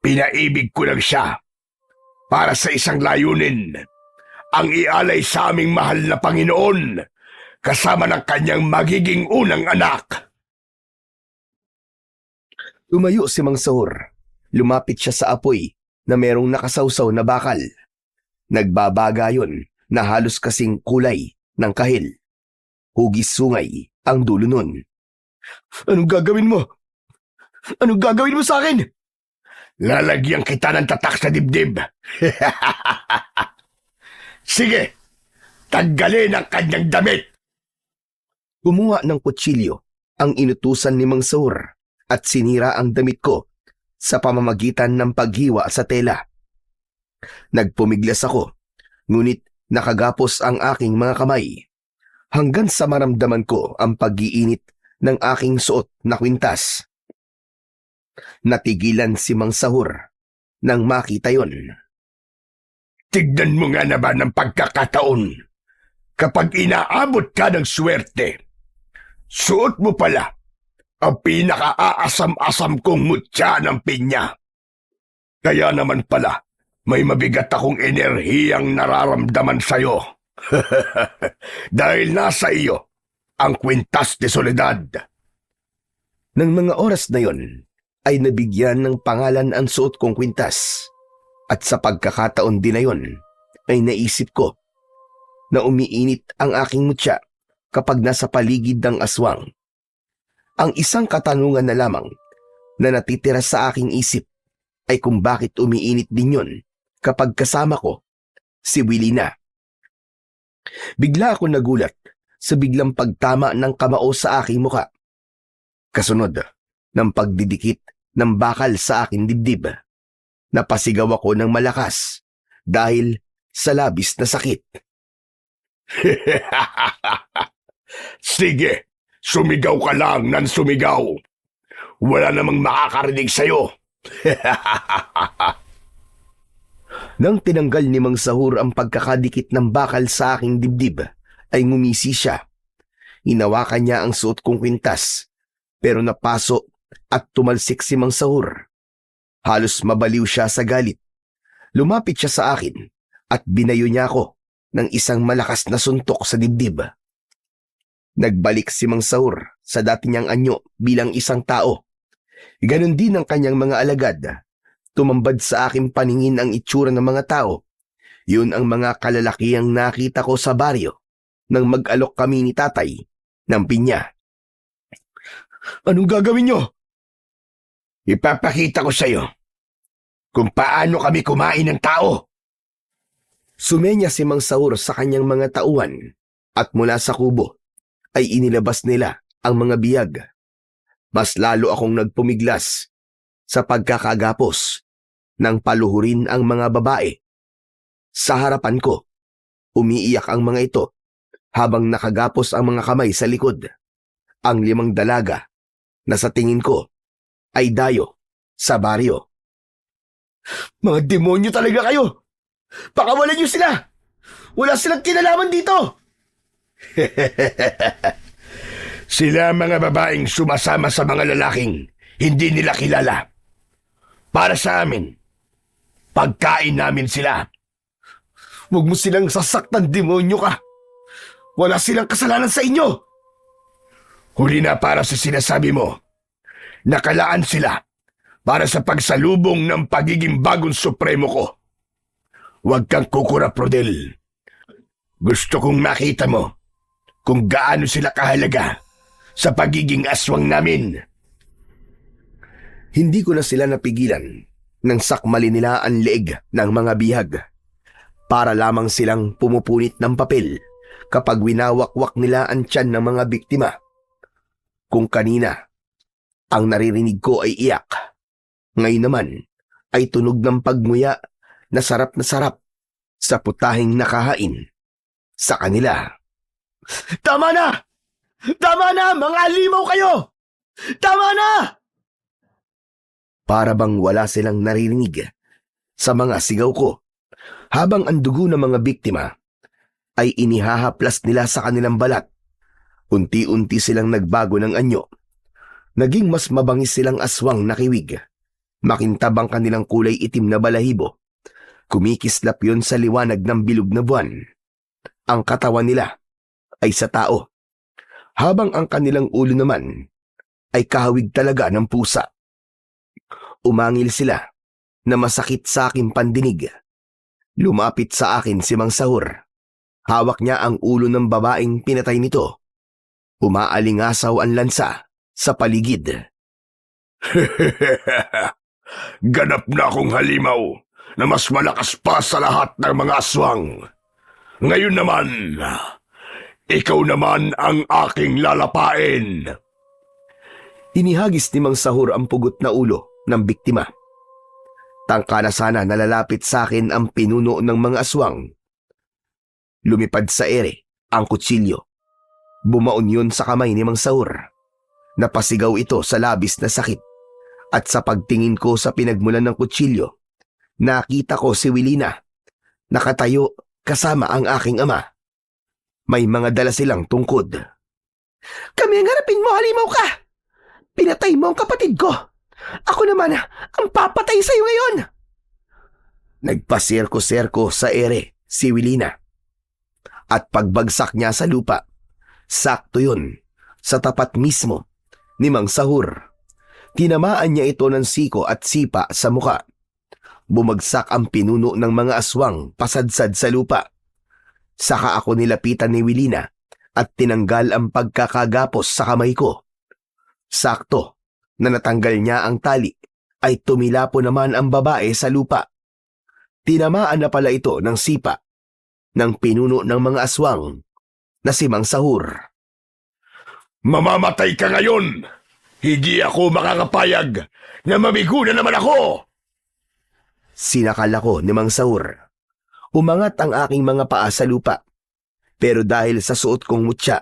pinaibig ko lang siya para sa isang layunin, ang ialay sa aming mahal na Panginoon kasama ng kanyang magiging unang anak. Tumayo si Mang Sahur. Lumapit siya sa apoy na merong nakasawsaw na bakal. Nagbabaga yun na halos kasing kulay ng kahil. Hugis sungay ang dulo nun. Anong gagawin mo? Anong gagawin mo sa akin? lalagyan kita ng tatak sa dibdib. Sige, tanggalin ang kanyang damit. Kumuha ng kutsilyo ang inutusan ni Mang Sahur at sinira ang damit ko sa pamamagitan ng paghiwa sa tela. Nagpumiglas ako, ngunit nakagapos ang aking mga kamay hanggang sa maramdaman ko ang pag-iinit ng aking suot na kwintas. Natigilan si Mang Sahur nang makita yon. Tignan mo nga na ba ng pagkakataon kapag inaabot ka ng swerte? Suot mo pala ang pinaka-aasam-asam kong mutya ng pinya. Kaya naman pala, may mabigat akong enerhiyang nararamdaman sa'yo. Dahil nasa iyo ang kwintas de Soledad. Nang mga oras na yon, ay nabigyan ng pangalan ang suot kong kwintas. At sa pagkakataon din na yon, ay naisip ko na umiinit ang aking mutya kapag nasa paligid ng aswang. Ang isang katanungan na lamang na natitira sa aking isip ay kung bakit umiinit din yon kapag kasama ko si Willina. Bigla ako nagulat sa biglang pagtama ng kamao sa aking muka. Kasunod ng pagdidikit ng bakal sa aking dibdib. Napasigaw ako ng malakas dahil sa labis na sakit. Sige, sumigaw ka lang ng sumigaw. Wala namang makakarinig sa'yo. Nang tinanggal ni Mang Sahur ang pagkakadikit ng bakal sa aking dibdib, ay ngumisi siya. Hinawakan niya ang suot kong kwintas, pero napaso at tumalsik si Mang Sahur. Halos mabaliw siya sa galit. Lumapit siya sa akin at binayo niya ako ng isang malakas na suntok sa dibdib. Nagbalik si Mang Sahur sa dati niyang anyo bilang isang tao. Ganon din ang kanyang mga alagad. Tumambad sa aking paningin ang itsura ng mga tao. Yun ang mga kalalakihang nakita ko sa baryo nang mag-alok kami ni tatay ng pinya. Anong gagawin nyo? Ipapakita ko sa'yo kung paano kami kumain ng tao. Sumenya si Mang Sahur sa kanyang mga tauhan at mula sa kubo ay inilabas nila ang mga biyag. Mas lalo akong nagpumiglas sa pagkakagapos nang paluhurin ang mga babae. Sa harapan ko, umiiyak ang mga ito habang nakagapos ang mga kamay sa likod. Ang 5 dalaga na sa tingin ko ay dayo sa baryo. Mga demonyo talaga kayo! Pakawalan niyo sila! Wala silang kinalaman dito! Sila mga babaeng sumasama sa mga lalaking hindi nila kilala. Para sa amin, pagkain namin sila. Huwag mo silang sasaktan, demonyo ka! Wala silang kasalanan sa inyo! Huli na para sa sinasabi mo. Nakalaan sila para sa pagsalubong ng pagiging bagong supremo ko. Huwag kang kukurap, Rodel. Gusto kong makita mo kung gaano sila kahalaga sa pagiging aswang namin. Hindi ko na sila napigilan nang sakmali nila ang leeg ng mga bihag. Para lamang silang pumupunit ng papel kapag winawakwak nila ang tiyan ng mga biktima. Kung kanina, ang naririnig ko ay iyak. Ngayon naman ay tunog ng pagmuya na sarap sa putahing nakahain sa kanila. Tama na! Tama na! Mga alimaw kayo! Tama na! Para bang wala silang naririnig sa mga sigaw ko, habang ang dugo ng mga biktima ay inihahaplas nila sa kanilang balat. Unti-unti silang nagbago ng anyo. Naging mas mabangis silang aswang na kiwig. Makintab ang kanilang kulay itim na balahibo. Kumikislap yon sa liwanag ng bilog na buwan. Ang katawan nila ay sa tao, habang ang kanilang ulo naman ay kahawig talaga ng pusa. Umangil sila na masakit sa aking pandinig. Lumapit sa akin si Mang Sahur. Hawak niya ang ulo ng babaeng pinatay nito. Umaalingasaw ang lansa sa paligid. Ganap na akong halimaw na mas malakas pa sa lahat ng mga aswang. Ngayon naman, ikaw naman ang aking lalapain. Inihagis ni Mang Sahur ang pugot na ulo ng biktima. Tangka na sana nalalapit sa akin ang pinuno ng mga aswang. Lumipad sa ere ang kutsilyo. Bumaon yun sa kamay ni Mang Sahur. Napasigaw ito sa labis na sakit. At sa pagtingin ko sa pinagmulan ng kutsilyo, nakita ko si Wilina, nakatayo kasama ang aking ama. May mga dala silang tungkod. Kami ang harapin mo, halimaw ka! Pinatay mo ang kapatid ko! Ako naman ang papatay sa'yo ngayon! Nagpaserko-serko sa ere si Wilina. At pagbagsak niya sa lupa, sakto yun sa tapat mismo ni Mang Sahur. Tinamaan niya ito ng siko at sipa sa muka. Bumagsak ang pinuno ng mga aswang pasadsad sa lupa. Saka ako nilapitan ni Wilina at tinanggal ang pagkakagapos sa kamay ko. Sakto na natanggal niya ang tali ay tumilapo naman ang babae sa lupa. Tinamaan na pala ito ng sipa ng pinuno ng mga aswang na si Mang Sahur. Mamamatay ka ngayon! Hindi ako makakapayag na mamigo na naman ako! Sinakal ako ni Mang Sahur. Umangat ang aking mga paa sa lupa. Pero dahil sa suot kong mutya,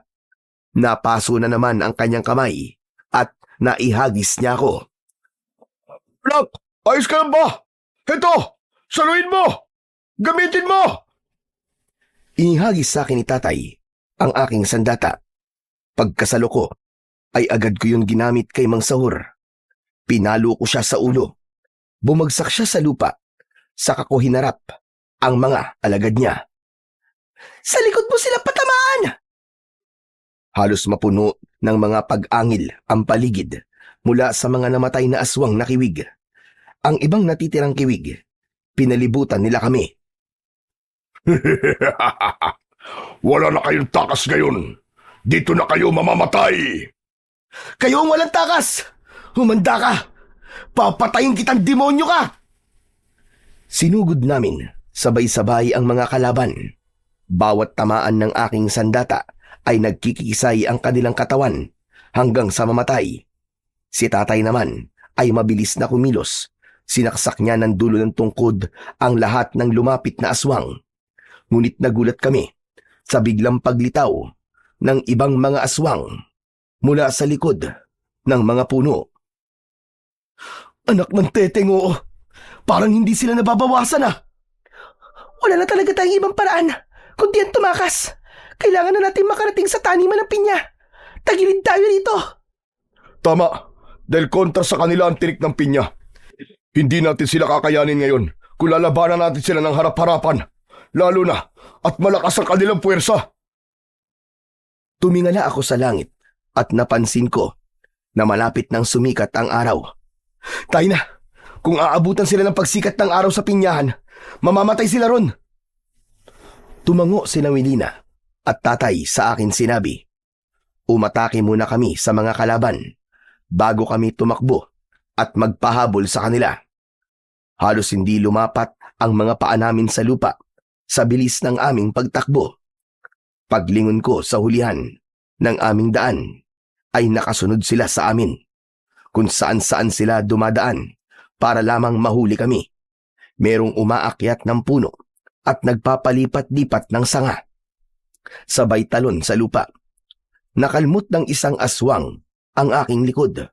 napaso na naman ang kanyang kamay at naihagis niya ako. Anak, ayos ka lang ba? Ito, saluin mo! Gamitin mo! Inihagis sa akin ni tatay ang aking sandata. Pagkasalo ko, ay agad ko yun ginamit kay Mang Sahur. Pinalo ko siya sa ulo. Bumagsak siya sa lupa. Saka ko hinarap ang mga alagad niya. Sa likod mo sila patamaan! Halos mapuno ng mga pag-angil ang paligid mula sa mga namatay na aswang na kiwig. Ang ibang natitirang kiwig, pinalibutan nila kami. Wala na kayong takas ngayon. Dito na kayo mamamatay! Kayo ang walang takas! Humanda ka! Papatayin kitang demonyo ka! Sinugod namin sabay-sabay ang mga kalaban. Bawat tamaan ng aking sandata ay nagkikisay ang kanilang katawan hanggang sa mamatay. Si tatay naman ay mabilis na kumilos. Sinaksak niya ng dulo ng tungkod ang lahat ng lumapit na aswang. Ngunit nagulat kami sa biglang paglitaw ng ibang mga aswang mula sa likod ng mga puno. Anak ng teteng, oo. Parang hindi sila nababawasan ah. Wala na talaga tayong ibang paraan kundi ang tumakas. Kailangan na natin makarating sa taniman ng pinya. Tagilid tayo dito. Tama, dahil kontra sa kanila ang tinik ng pinya. Hindi natin sila kakayanin ngayon kung lalabanan natin sila ng harap-harapan. Lalo na at malakas ang kanilang puwersa. Tumingala ako sa langit at napansin ko na malapit nang sumikat ang araw. Tayo na. Kung aabutan sila ng pagsikat ng araw sa pinyahan, mamamatay sila ron. Tumango si Wilina at tatay sa akin sinabi. Umatake muna kami sa mga kalaban bago kami tumakbo at magpahabol sa kanila. Halos hindi lumapat ang mga paa namin sa lupa sa bilis ng aming pagtakbo. Paglingon ko sa hulihan ng aming daan ay nakasunod sila sa amin. Kung saan-saan sila dumadaan para lamang mahuli kami. Merong umaakyat ng puno at nagpapalipat-lipat ng sanga. Sabay talon sa lupa. Nakalmot ng isang aswang ang aking likod.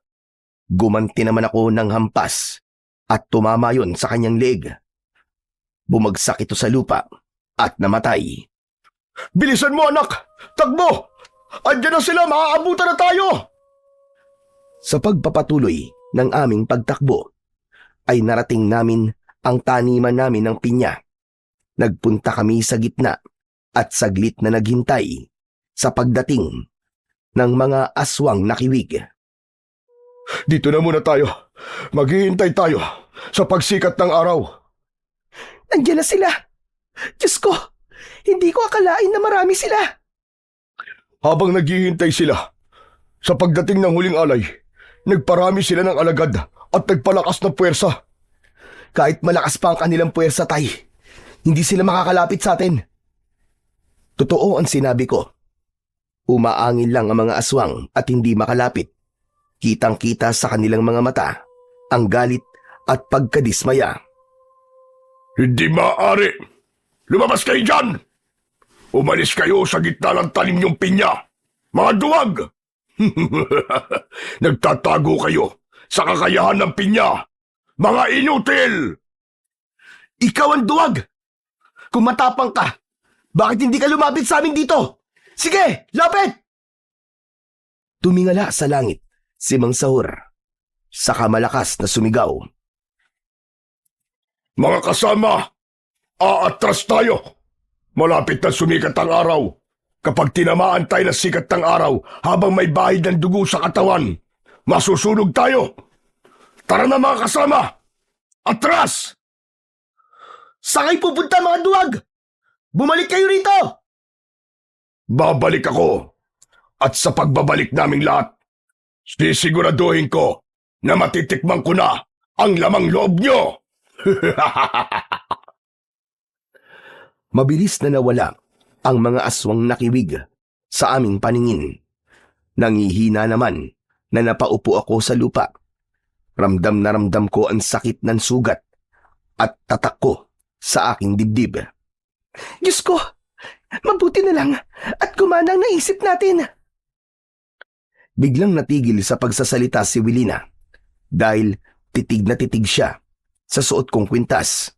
Gumanti naman ako ng hampas at tumama yon sa kanyang leeg. Bumagsak ito sa lupa at namatay. Bilisan mo, anak! Takbo! Andiyan na sila! Maaabutan na tayo! Sa pagpapatuloy ng aming pagtakbo, ay narating namin ang taniman namin ng pinya. Nagpunta kami sa gitna at saglit na naghintay sa pagdating ng mga aswang na kiwig. Dito na muna tayo. Maghihintay tayo sa pagsikat ng araw. Nandiyan na sila. Diyos ko, hindi ko akalain na marami sila. Habang naghihintay sila sa pagdating ng huling alay, Nagparami sila ng alagad at nagpalakas ng puwersa. Kahit malakas pa ang kanilang puwersa, Tay, hindi sila makakalapit sa atin. Totoo ang sinabi ko. Umaangin lang ang mga aswang at hindi makalapit. Kitang-kita sa kanilang mga mata ang galit at pagkadismaya. Hindi maaari. Lumabas kayo dyan! Umalis kayo sa gitna ng talim niyong pinya. Mga duwag! Nagtatago kayo sa kakayahan ng pinya. Mga inutil! Ikaw ang duwag! Kung matapang ka, bakit hindi ka lumapit sa amin dito? Sige, lapit! Tumingala sa langit si Mang Sahur, saka malakas na sumigaw. Mga kasama, aatras tayo. Malapit na sumikat ang araw. Kapag tinamaan tayo ng sikat ng araw habang may bahid ng dugo sa katawan, masusunog tayo. Tara na mga kasama! Atras! Saan kayo pupunta, mga duwag? Bumalik kayo rito! Babalik ako. At sa pagbabalik naming lahat, sisiguraduhin ko na matitikman ko na ang lamang loob nyo. Mabilis na nawala ang mga aswang nakiwig sa aming paningin. Nangihina naman na napaupo ako sa lupa. Ramdam na ramdam ko ang sakit ng sugat at tatak ko sa aking dibdib. Diyos ko! Mabuti na lang at gumana ang naisip natin. Biglang natigil sa pagsasalita si Wilina dahil titig na titig siya sa suot kong kwintas.